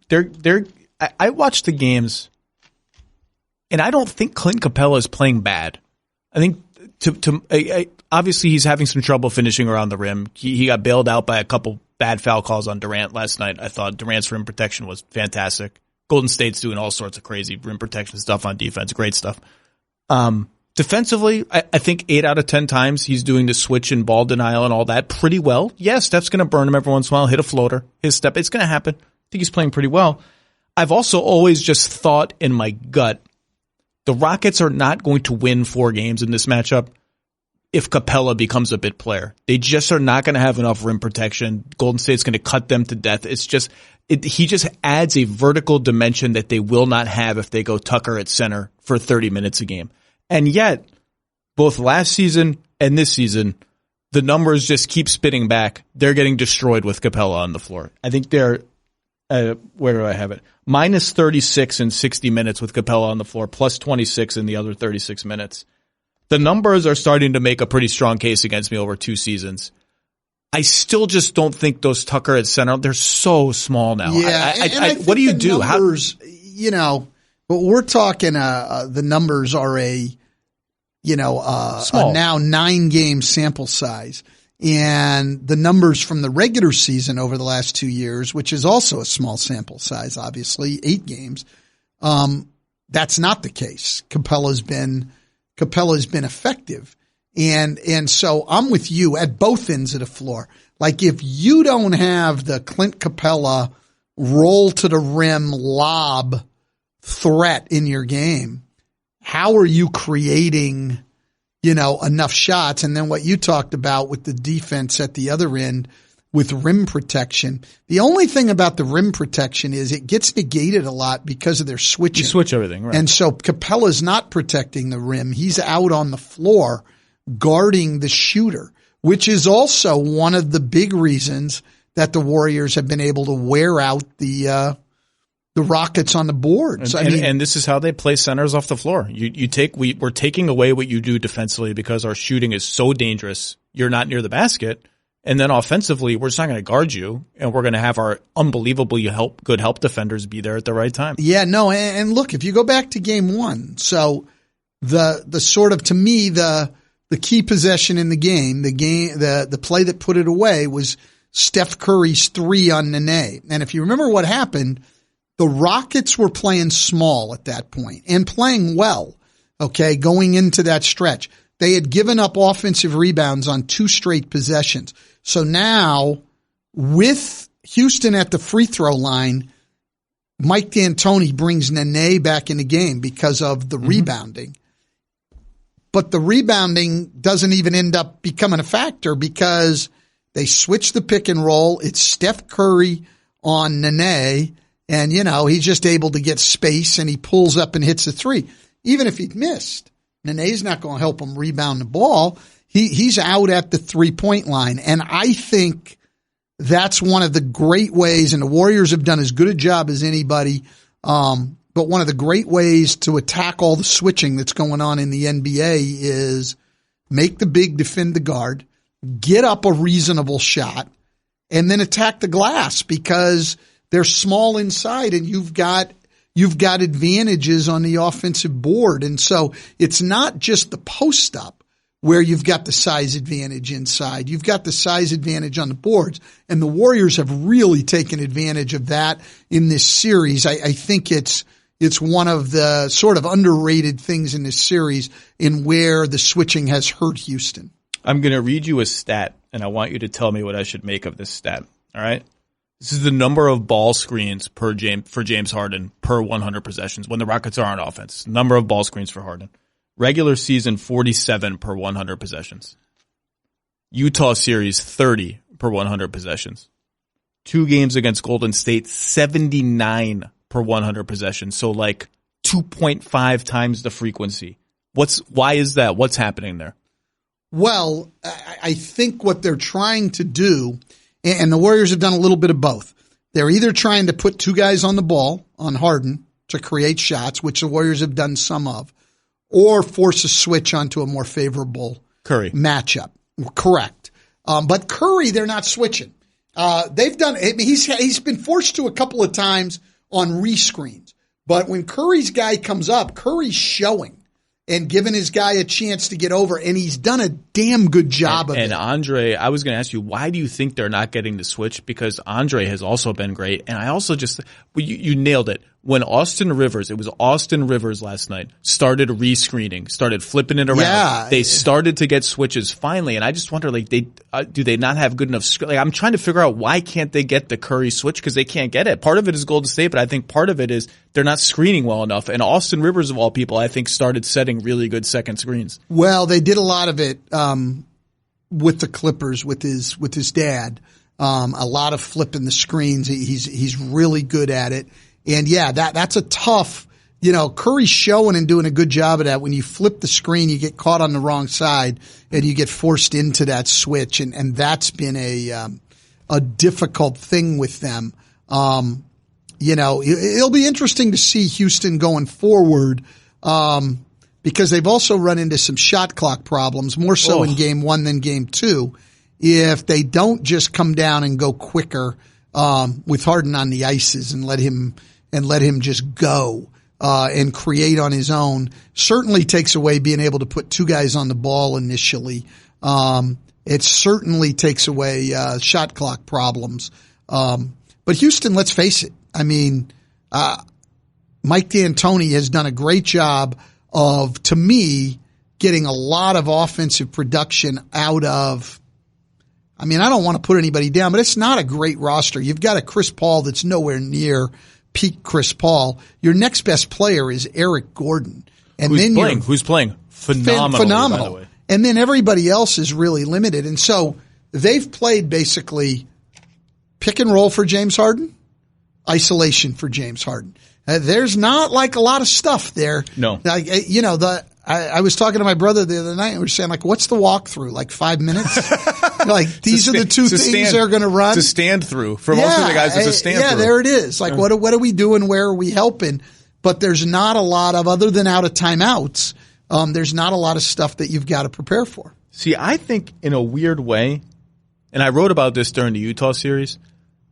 I watched the games, and I don't think Clint Capella is playing bad. I think obviously he's having some trouble finishing around the rim. He got bailed out by a couple bad foul calls on Durant last night. I thought Durant's rim protection was fantastic. Golden State's doing all sorts of crazy rim protection stuff on defense. Great stuff. Defensively, I think 8 out of 10 times he's doing the switch and ball denial and all that pretty well. Yeah, Steph's going to burn him every once in a while, hit a floater, his step. It's going to happen. I think he's playing pretty well. I've also always just thought in my gut, the Rockets are not going to win 4 games in this matchup if Capella becomes a bit player. They just are not going to have enough rim protection. Golden State's going to cut them to death. It's just he just adds a vertical dimension that they will not have if they go Tucker at center for 30 minutes a game. And yet, both last season and this season, the numbers just keep spitting back. They're getting destroyed with Capella on the floor. I think they're where do I have it? Minus 36 in 60 minutes with Capella on the floor, plus 26 in the other 36 minutes. The numbers are starting to make a pretty strong case against me over 2 seasons. I still just don't think those Tucker at center, they're so small now. Yeah, what do you do? Numbers, but we're talking the numbers are a now 9-game sample size. And the numbers from the regular season over the last 2 years, which is also a small sample size, obviously, 8 games, that's not the case. Capella's been effective. And so I'm with you at both ends of the floor. Like if you don't have the Clint Capella roll to the rim lob threat in your game, how are you creating, enough shots? And then what you talked about with the defense at the other end with rim protection. The only thing about the rim protection is it gets negated a lot because of their switching. You switch everything, right? And so Capella's not protecting the rim. He's out on the floor guarding the shooter, which is also one of the big reasons that the Warriors have been able to wear out the Rockets on the boards. And this is how they play centers off the floor. We're taking away what you do defensively because our shooting is so dangerous. You're not near the basket. And then offensively, we're just not going to guard you, and we're going to have our unbelievably good help defenders be there at the right time. Yeah, no, and look, if you go back to game 1, so the sort of, to me, the key possession in the game, the play that put it away was Steph Curry's 3 on Nene. And if you remember what happened, the Rockets were playing small at that point and playing well, okay, going into that stretch. They had given up offensive rebounds on 2 straight possessions. So now, with Houston at the free throw line, Mike D'Antoni brings Nene back in the game because of the rebounding. But the rebounding doesn't even end up becoming a factor because they switch the pick and roll. It's Steph Curry on Nene, and, he's just able to get space, and he pulls up and hits a 3. Even if he'd missed, Nene's not going to help him rebound the ball. He's out at the 3-point line. And I think that's one of the great ways, and the Warriors have done as good a job as anybody, but one of the great ways to attack all the switching that's going on in the NBA is make the big defend the guard, get up a reasonable shot, and then attack the glass because they're small inside and you've got advantages on the offensive board. And so it's not just the post up where you've got the size advantage inside. You've got the size advantage on the boards. And the Warriors have really taken advantage of that in this series. I think it's one of the sort of underrated things in this series in where the switching has hurt Houston. I'm going to read you a stat, and I want you to tell me what I should make of this stat. All right? This is the number of ball screens for James Harden per 100 possessions when the Rockets are on offense. Number of ball screens for Harden. Regular season, 47 per 100 possessions. Utah series, 30 per 100 possessions. 2 games against Golden State, 79 per 100 possessions. So like 2.5 times the frequency. Why is that? What's happening there? Well, I think what they're trying to do, and the Warriors have done a little bit of both. They're either trying to put 2 guys on the ball on Harden to create shots, which the Warriors have done some of, or force a switch onto a more favorable Curry matchup. Correct. But Curry, they're not switching. They've done, he's been forced to a couple of times on rescreens. But when Curry's guy comes up, Curry's showing and giving his guy a chance to get over, and he's done a damn good job of it. And Andre, I was going to ask you, why do you think they're not getting the switch? Because Andre has also been great. And I also you nailed it. When Austin Rivers last night, started rescreening, started flipping it around. They started to get switches finally. And I just wonder, like, do they not have good enough? Like, I'm trying to figure out why can't they get the Curry switch? Because they can't get it. Part of it is Golden State, but I think part of it is they're not screening well enough. And Austin Rivers, of all people, I think started setting really good second screens. Well, they did a lot of it with the Clippers, with his dad. A lot of flipping the screens. He's really good at it. And yeah, that's a tough, Curry's showing and doing a good job of that. When you flip the screen, you get caught on the wrong side and you get forced into that switch. And that's been a difficult thing with them. It'll be interesting to see Houston going forward, because they've also run into some shot clock problems, more so in game 1 than game 2. If they don't just come down and go quicker, with Harden on the ices and let him just go, and create on his own, certainly takes away being able to put 2 guys on the ball initially. It certainly takes away, shot clock problems. But Houston, let's face it. I mean, Mike D'Antoni has done a great job of, to me, getting a lot of offensive production out of, I don't want to put anybody down, but it's not a great roster. You've got a Chris Paul that's nowhere near peak Chris Paul. Your next best player is Eric Gordon. And Who's playing? Phenomenal. By the way. And then everybody else is really limited. And so they've played basically pick and roll for James Harden, isolation for James Harden. There's not like a lot of stuff there. No. I was talking to my brother the other night and we were saying, like, what's the walkthrough? Like 5 minutes? Like, these are the 2 things they're going to run. To stand through. For most of the guys, it's a stand through. Yeah, there it is. Like, what are we doing? Where are we helping? But there's not a lot of, other than out of timeouts, there's not a lot of stuff that you've got to prepare for. See, I think in a weird way, and I wrote about this during the Utah series,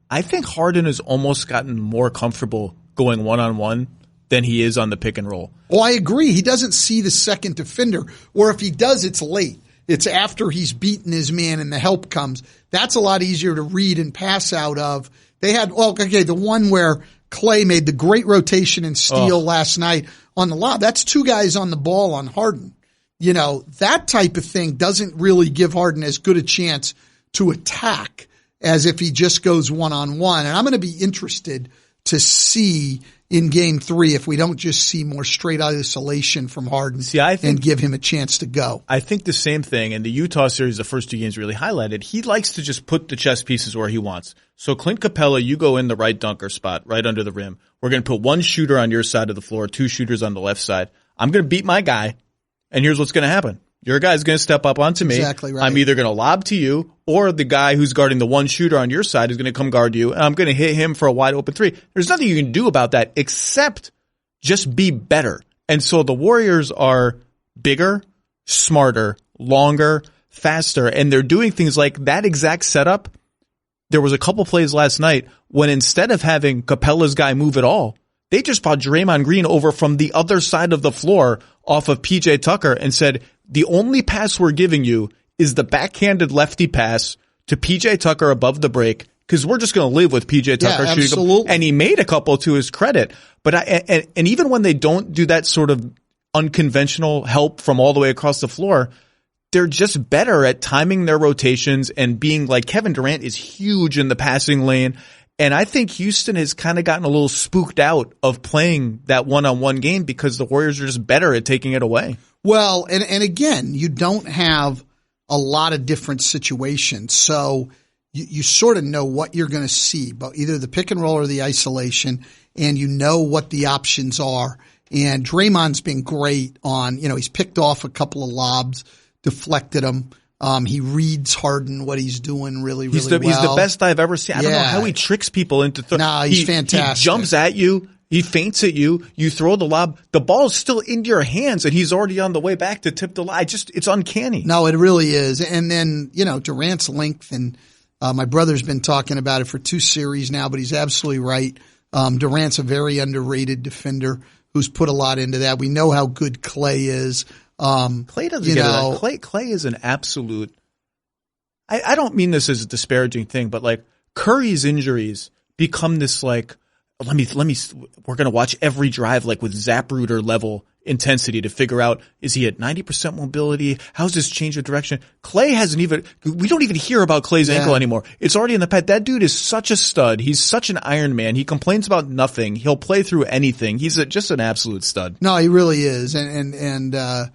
I think Harden has almost gotten more comfortable going one-on-one than he is on the pick and roll. Oh, I agree. He doesn't see the second defender, or if he does, it's late. It's after he's beaten his man and the help comes. That's a lot easier to read and pass out of. They had, the one where Clay made the great rotation and steal last night on the lob. That's 2 guys on the ball on Harden. That type of thing doesn't really give Harden as good a chance to attack as if he just goes one-on-one. And I'm going to be interested to see in game 3 if we don't just see more straight isolation from Harden and give him a chance to go. I think the same thing. In the Utah series, the first 2 games really highlighted, he likes to just put the chess pieces where he wants. So Clint Capella, you go in the right dunker spot, right under the rim. We're going to put 1 shooter on your side of the floor, 2 shooters on the left side. I'm going to beat my guy, and here's what's going to happen. Your guy's going to step up onto me. Exactly right. I'm either going to lob to you, or the guy who's guarding the one shooter on your side is going to come guard you, and I'm going to hit him for a wide open three. There's nothing you can do about that except just be better. And so the Warriors are bigger, smarter, longer, faster, and they're doing things like that exact setup. There was a couple plays last night when instead of having Capella's guy move at all, they just brought Draymond Green over from the other side of the floor off of PJ Tucker and said, the only pass we're giving you is the backhanded lefty pass to PJ Tucker above the break, because we're just going to live with PJ Tucker shooting. Absolutely. And he made a couple to his credit. But and even when they don't do that sort of unconventional help from all the way across the floor, they're just better at timing their rotations and being like Kevin Durant is huge in the passing lane. And I think Houston has kind of gotten a little spooked out of playing that one-on-one game because the Warriors are just better at taking it away. Well, and again, you don't have a lot of different situations. So you sort of know what you're going to see, but either the pick and roll or the isolation, and you know what the options are. And Draymond's been great on, he's picked off a couple of lobs, deflected them. He reads Harden, what he's doing really well. He's the best I've ever seen. I don't know how he tricks people into he's fantastic. He jumps at you. He feints at you. You throw the lob. The ball's still in your hands, and he's already on the way back to tip the lob. It's uncanny. No, it really is. And then, Durant's length, and my brother's been talking about it for 2 series now, but he's absolutely right. Durant's a very underrated defender who's put a lot into that. We know how good Clay is. Clay doesn't get it. Clay is an absolute. I don't mean this as a disparaging thing, but like Curry's injuries become this like, let me, we're going to watch every drive like with Zapruder level intensity to figure out, is he at 90% mobility? How's this change of direction? Clay we don't even hear about Clay's ankle anymore. It's already in the past. That dude is such a stud. He's such an Iron Man. He complains about nothing. He'll play through anything. He's just an absolute stud. No, he really is. And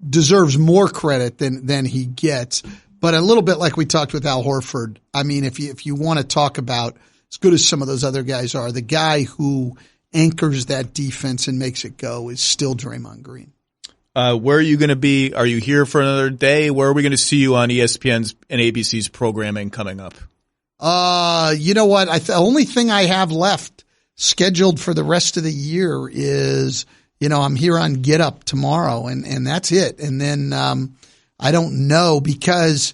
deserves more credit than he gets. But a little bit like we talked with Al Horford. I mean, if you want to talk about, as good as some of those other guys are, the guy who anchors that defense and makes it go is still Draymond Green. Where are you going to be? Are you here for another day? Where are we going to see you on ESPN's and ABC's programming coming up? You know what? The only thing I have left scheduled for the rest of the year is, I'm here on Get Up tomorrow, and that's it. And then I don't know because,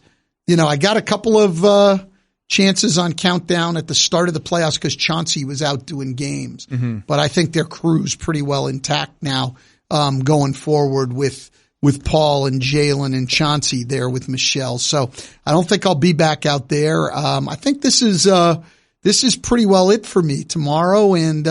I got a couple of chances on Countdown at the start of the playoffs because Chauncey was out doing games. Mm-hmm. But I think their crew's pretty well intact now going forward with Paul and Jalen and Chauncey there with Michelle. So I don't think I'll be back out there. I think this is pretty well it for me tomorrow, and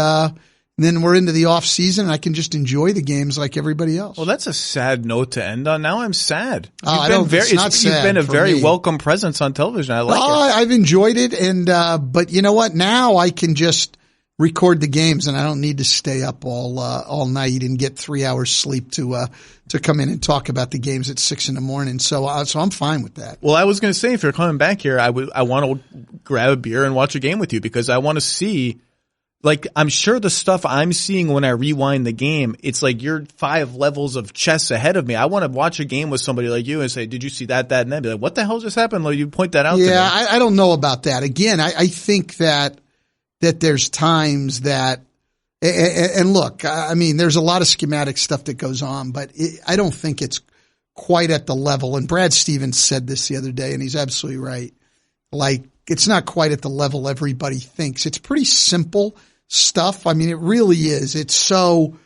then we're into the off season, and I can just enjoy the games like everybody else. Well, that's a sad note to end on. Now I'm sad. You've been a very welcome presence on television. I like it. I've enjoyed it, and but you know what? Now I can just record the games, and I don't need to stay up all night and get 3 hours sleep to come in and talk about the games at 6 a.m. So I'm fine with that. Well, I was going to say, if you're coming back here, I want to grab a beer and watch a game with you because I want to see. Like, I'm sure the stuff I'm seeing when I rewind the game, it's like you're 5 levels of chess ahead of me. I want to watch a game with somebody like you and say, did you see that, and then be like, what the hell just happened? Like, you point that out to me. Yeah, I don't know about that. Again, I think that there's times that, and look, I mean, there's a lot of schematic stuff that goes on, but I don't think it's quite at the level. And Brad Stevens said this the other day, and he's absolutely right. Like, it's not quite at the level everybody thinks. It's pretty simple stuff. I mean, it really is. It's so,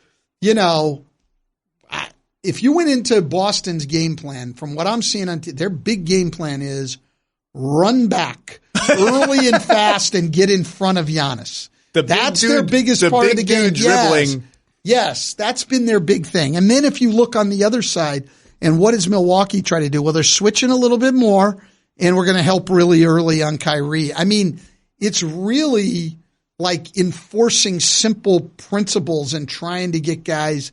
if you went into Boston's game plan, from what I'm seeing their big game plan is run back early and fast and get in front of Giannis. That's their biggest part of the game. Dribbling. Yes, that's been their big thing. And then if you look on the other side, and what does Milwaukee try to do? Well, they're switching a little bit more, and we're going to help really early on Kyrie. I mean, it's really like enforcing simple principles and trying to get guys,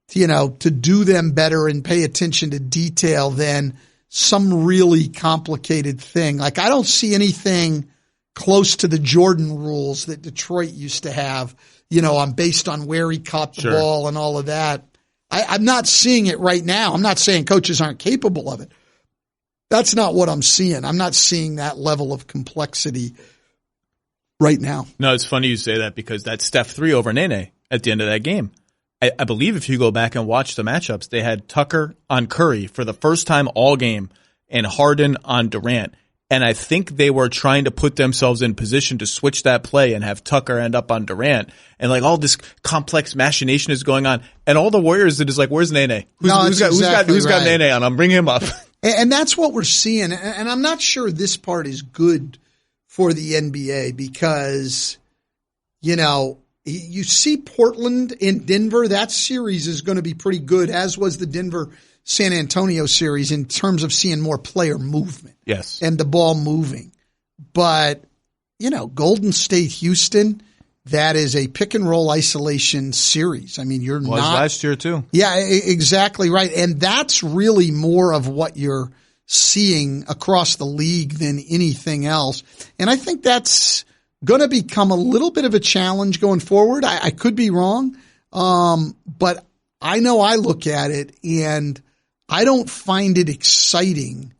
to do them better and pay attention to detail than some really complicated thing. Like, I don't see anything close to the Jordan rules that Detroit used to have, based on where he caught the ball and all of that. I'm not seeing it right now. I'm not saying coaches aren't capable of it. That's not what I'm seeing. I'm not seeing that level of complexity right now. No, it's funny you say that because that's Steph 3 over Nene at the end of that game. I believe if you go back and watch the matchups, they had Tucker on Curry for the first time all game and Harden on Durant. And I think they were trying to put themselves in position to switch that play and have Tucker end up on Durant. And like all this complex machination is going on. And all the Warriors did is like, where's Nene? Who's got Nene on? I'm bringing him up. And that's what we're seeing. And I'm not sure this part is good for the NBA because, you see Portland and Denver. That series is going to be pretty good, as was the Denver-San Antonio series in terms of seeing more player movement. Yes. And the ball moving. But, Golden State, Houston, that is a pick and roll isolation series. I mean, was last year too. Yeah, exactly right. And that's really more of what you're seeing across the league than anything else. And I think that's going to become a little bit of a challenge going forward. I could be wrong. But I know I look at it and I don't find it exciting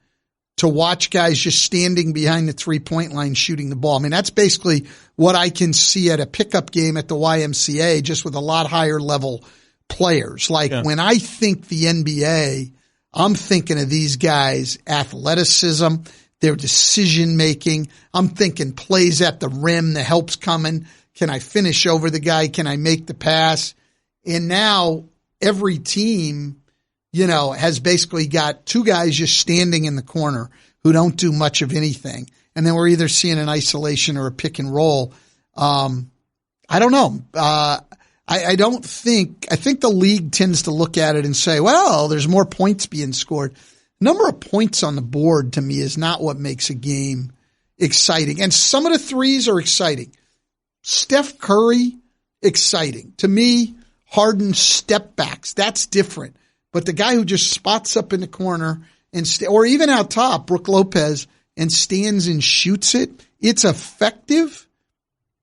to watch guys just standing behind the 3-point line shooting the ball. I mean, that's basically what I can see at a pickup game at the YMCA, just with a lot higher level players. When I think the NBA, I'm thinking of these guys' athleticism, their decision making. I'm thinking plays at the rim, the help's coming. Can I finish over the guy? Can I make the pass? And now every team, has basically got two guys just standing in the corner who don't do much of anything. And then we're either seeing an isolation or a pick and roll. I don't know. I think the league tends to look at it and say, well, there's more points being scored. Number of points on the board to me is not what makes a game exciting. And some of the threes are exciting. Steph Curry, exciting. To me, Harden step backs, that's different. But the guy who just spots up in the corner or even out top, Brook Lopez, and stands and shoots it, it's effective,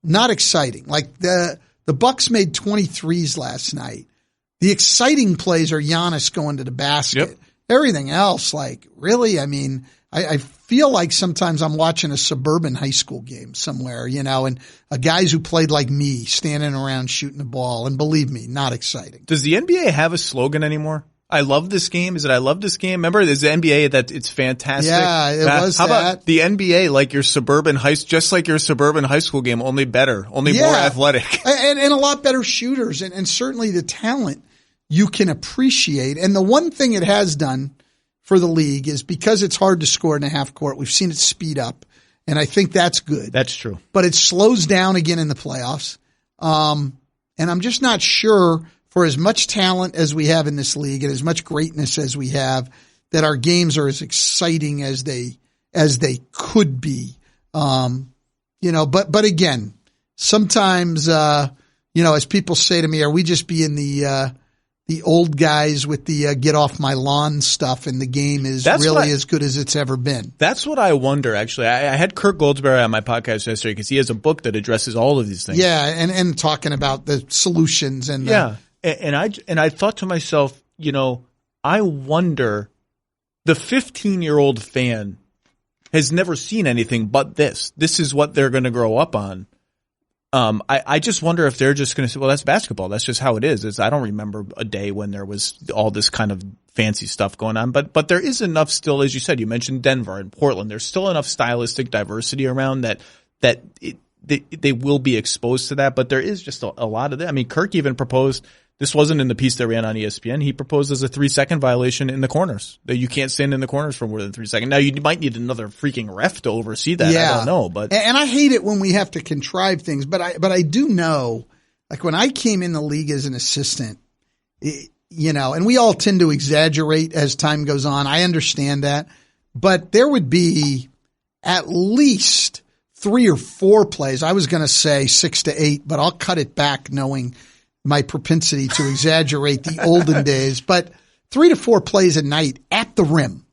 not exciting. Like the Bucks made 23s last night. The exciting plays are Giannis going to the basket. Yep. Everything else, really, I mean, I feel like sometimes I'm watching a suburban high school game somewhere, and guys who played like me standing around shooting the ball. And believe me, not exciting. Does the NBA have a slogan anymore? I love this game. Is it I love this game? Remember, there's the NBA that it's fantastic. Yeah, it was How that. about the NBA like your suburban just like your suburban high school game, only better, only more athletic. And a lot better shooters and certainly the talent you can appreciate. And the one thing it has done for the league is because it's hard to score in a half court, we've seen it speed up. And I think that's good. That's true. But it slows down again in the playoffs. And I'm just not sure, for as much talent as we have in this league and as much greatness as we have, that our games are as exciting as they could be. But again, sometimes, as people say to me, are we just being the old guys with the get off my lawn stuff, and the game is really as good as it's ever been? That's what I wonder, actually. I had Kirk Goldsberry on my podcast yesterday because he has a book that addresses all of these things. Yeah, and talking about the solutions and And I thought to myself, I wonder, the 15-year-old fan has never seen anything but this. This is what they're going to grow up on. I just wonder if they're just going to say, well, that's basketball. That's just how it is. I don't remember a day when there was all this kind of fancy stuff going on. But there is enough still, as you said, you mentioned Denver and Portland. There's still enough stylistic diversity around that they will be exposed to that. But there is just a lot of that. I mean, Kirk even proposed, this wasn't in the piece that ran on ESPN. He proposed as a 3-second violation in the corners, that you can't stand in the corners for more than 3 seconds. Now, you might need another freaking ref to oversee that. Yeah. I don't know, but and I hate it when we have to contrive things. But I do know, like when I came in the league as an assistant, and we all tend to exaggerate as time goes on. I understand that, but there would be at least 3 or 4 plays. I was going to say 6 to 8, but I'll cut it back knowing my propensity to exaggerate the olden days, but 3 to 4 plays a night at the rim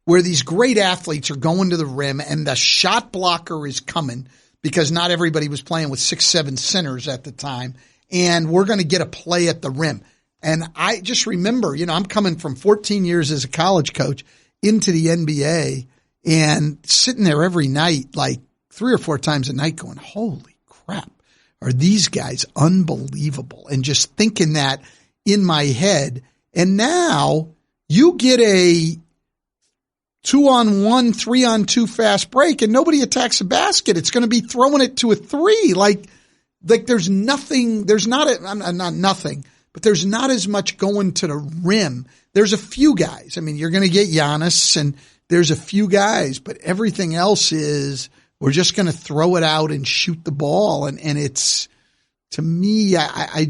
where these great athletes are going to the rim and the shot blocker is coming because not everybody was playing with 6-7 centers at the time. And we're going to get a play at the rim. And I just remember, I'm coming from 14 years as a college coach into the NBA and sitting there every night, like 3 or 4 times a night going, holy crap, are these guys unbelievable? And just thinking that in my head. And now you get a 2-on-1, 3-on-2 fast break and nobody attacks the basket. It's going to be throwing it to a 3. Like there's nothing, there's not nothing, but there's not as much going to the rim. There's a few guys. I mean, you're going to get Giannis and there's a few guys, but everything else is we're just going to throw it out and shoot the ball. And it's, to me, I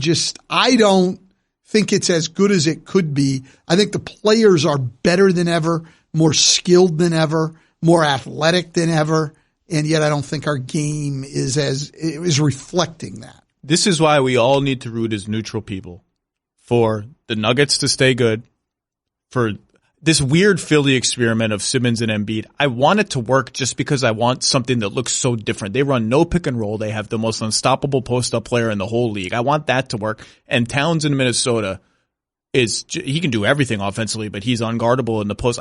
don't think it's as good as it could be. I think the players are better than ever, more skilled than ever, more athletic than ever. And yet I don't think our game is reflecting that. This is why we all need to root as neutral people for the Nuggets to stay good, for this weird Philly experiment of Simmons and Embiid. I want it to work just because I want something that looks so different. They run no pick and roll. They have the most unstoppable post-up player in the whole league. I want that to work. And Towns in Minnesota he can do everything offensively, but he's unguardable in the post.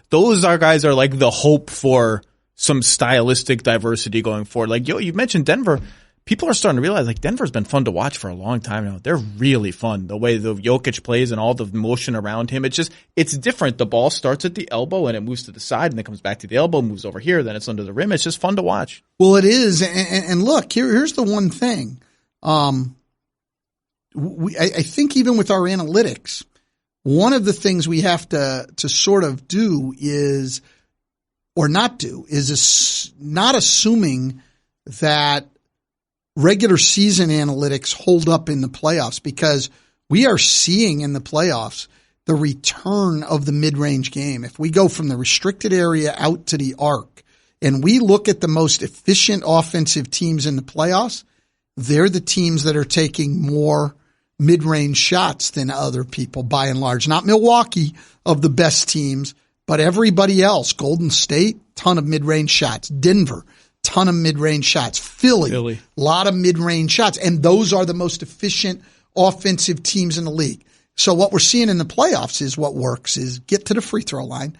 Those guys are like the hope for some stylistic diversity going forward. Like, you mentioned Denver. People are starting to realize, like, Denver's been fun to watch for a long time now. They're really fun. The way the Jokic plays and all the motion around him, it's different. The ball starts at the elbow and it moves to the side and then comes back to the elbow, moves over here, then it's under the rim. It's just fun to watch. Well, it is. And look, here's the one thing. I think even with our analytics, one of the things we have to sort of do is, or not do, is not assuming that regular season analytics hold up in the playoffs, because we are seeing in the playoffs the return of the mid-range game. If we go from the restricted area out to the arc and we look at the most efficient offensive teams in the playoffs, they're the teams that are taking more mid-range shots than other people by and large. Not Milwaukee of the best teams, but everybody else. Golden State, ton of mid-range shots. Denver, ton of mid-range shots. Philly, a lot of mid-range shots. And those are the most efficient offensive teams in the league. So what we're seeing in the playoffs is what works is get to the free throw line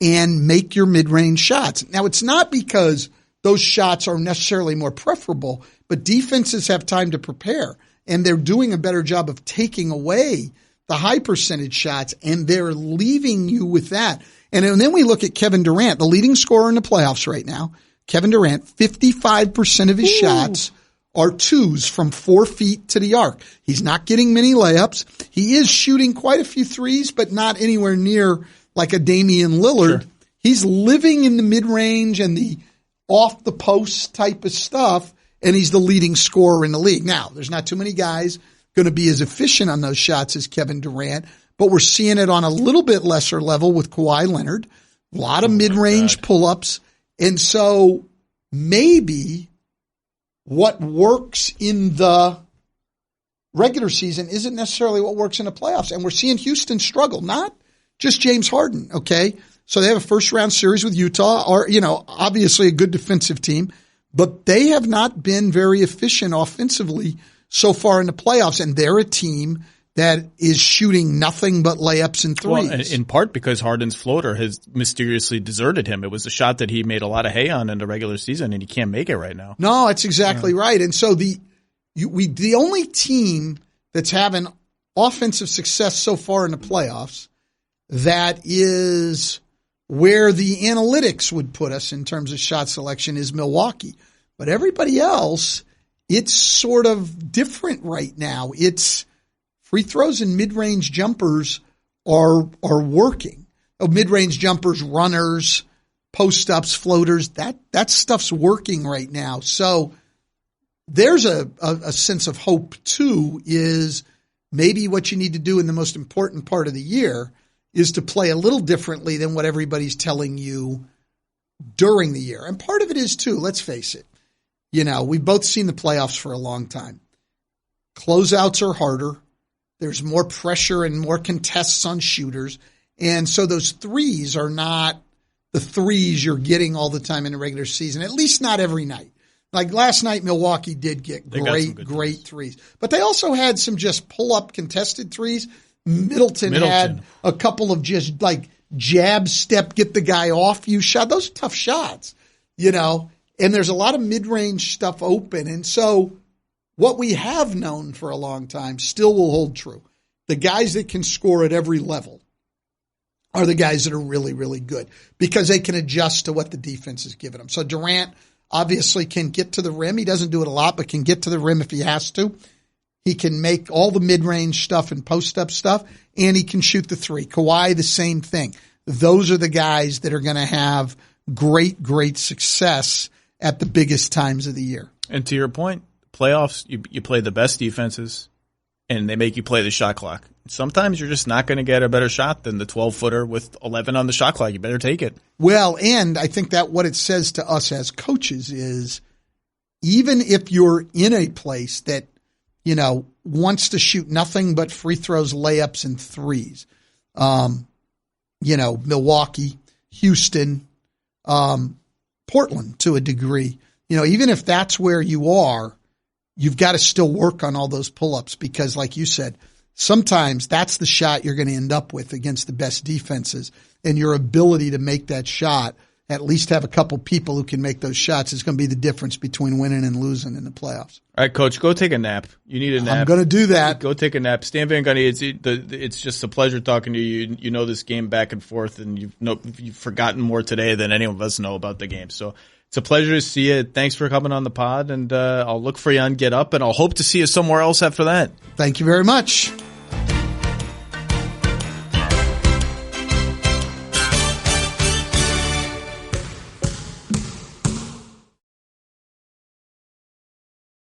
and make your mid-range shots. Now, it's not because those shots are necessarily more preferable, but defenses have time to prepare, and they're doing a better job of taking away the high percentage shots, and they're leaving you with that. And then we look at Kevin Durant, the leading scorer in the playoffs right now. Kevin Durant, 55% of his shots are twos from 4 feet to the arc. He's not getting many layups. He is shooting quite a few threes, but not anywhere near like a Damian Lillard. Sure. He's living in the mid-range and the off-the-post type of stuff, and he's the leading scorer in the league. Now, there's not too many guys going to be as efficient on those shots as Kevin Durant, but we're seeing it on a little bit lesser level with Kawhi Leonard. A lot of mid-range pull-ups. And so maybe what works in the regular season isn't necessarily what works in the playoffs. And we're seeing Houston struggle, not just James Harden, okay? So they have a first-round series with Utah, or, obviously a good defensive team, but they have not been very efficient offensively so far in the playoffs, and they're a team that is shooting nothing but layups and threes. Well, in part because Harden's floater has mysteriously deserted him. It was a shot that he made a lot of hay on in the regular season, and he can't make it right now. No, that's exactly right. And so the only team that's having offensive success so far in the playoffs that is where the analytics would put us in terms of shot selection is Milwaukee. But everybody else, it's sort of different right now. It's free throws and mid-range jumpers are working. Mid-range jumpers, runners, post-ups, floaters, that stuff's working right now. So there's a sense of hope, too, is maybe what you need to do in the most important part of the year is to play a little differently than what everybody's telling you during the year. And part of it is, too, let's face it, we've both seen the playoffs for a long time. Closeouts are harder. There's more pressure and more contests on shooters. And so those threes are not the threes you're getting all the time in the regular season, at least not every night. Like last night, Milwaukee did get great threes. But they also had some just pull-up contested threes. Middleton had a couple of just like jab step, get the guy off you shot. Those are tough shots, and there's a lot of mid-range stuff open. And so what we have known for a long time still will hold true. The guys that can score at every level are the guys that are really, really good because they can adjust to what the defense is giving them. So Durant obviously can get to the rim. He doesn't do it a lot, but can get to the rim if he has to. He can make all the mid-range stuff and post-up stuff, and he can shoot the three. Kawhi, the same thing. Those are the guys that are going to have great, great success at the biggest times of the year. And to your point, playoffs, you play the best defenses, and they make you play the shot clock. Sometimes you're just not going to get a better shot than the 12-footer with 11 on the shot clock. You better take it. Well, and I think that what it says to us as coaches is even if you're in a place that wants to shoot nothing but free throws, layups, and threes. Milwaukee, Houston, Portland to a degree. Even if that's where you are, you've got to still work on all those pull-ups because, like you said, sometimes that's the shot you're going to end up with against the best defenses, and your ability to make that shot, at least have a couple people who can make those shots, is going to be the difference between winning and losing in the playoffs. All right, Coach, go take a nap. You need a nap. I'm going to do that. Go take a nap. Stan Van Gundy, it's just a pleasure talking to you. You know this game back and forth, and you've forgotten more today than any of us know about the game. So it's a pleasure to see you. Thanks for coming on the pod, and I'll look for you on Get Up, and I'll hope to see you somewhere else after that. Thank you very much.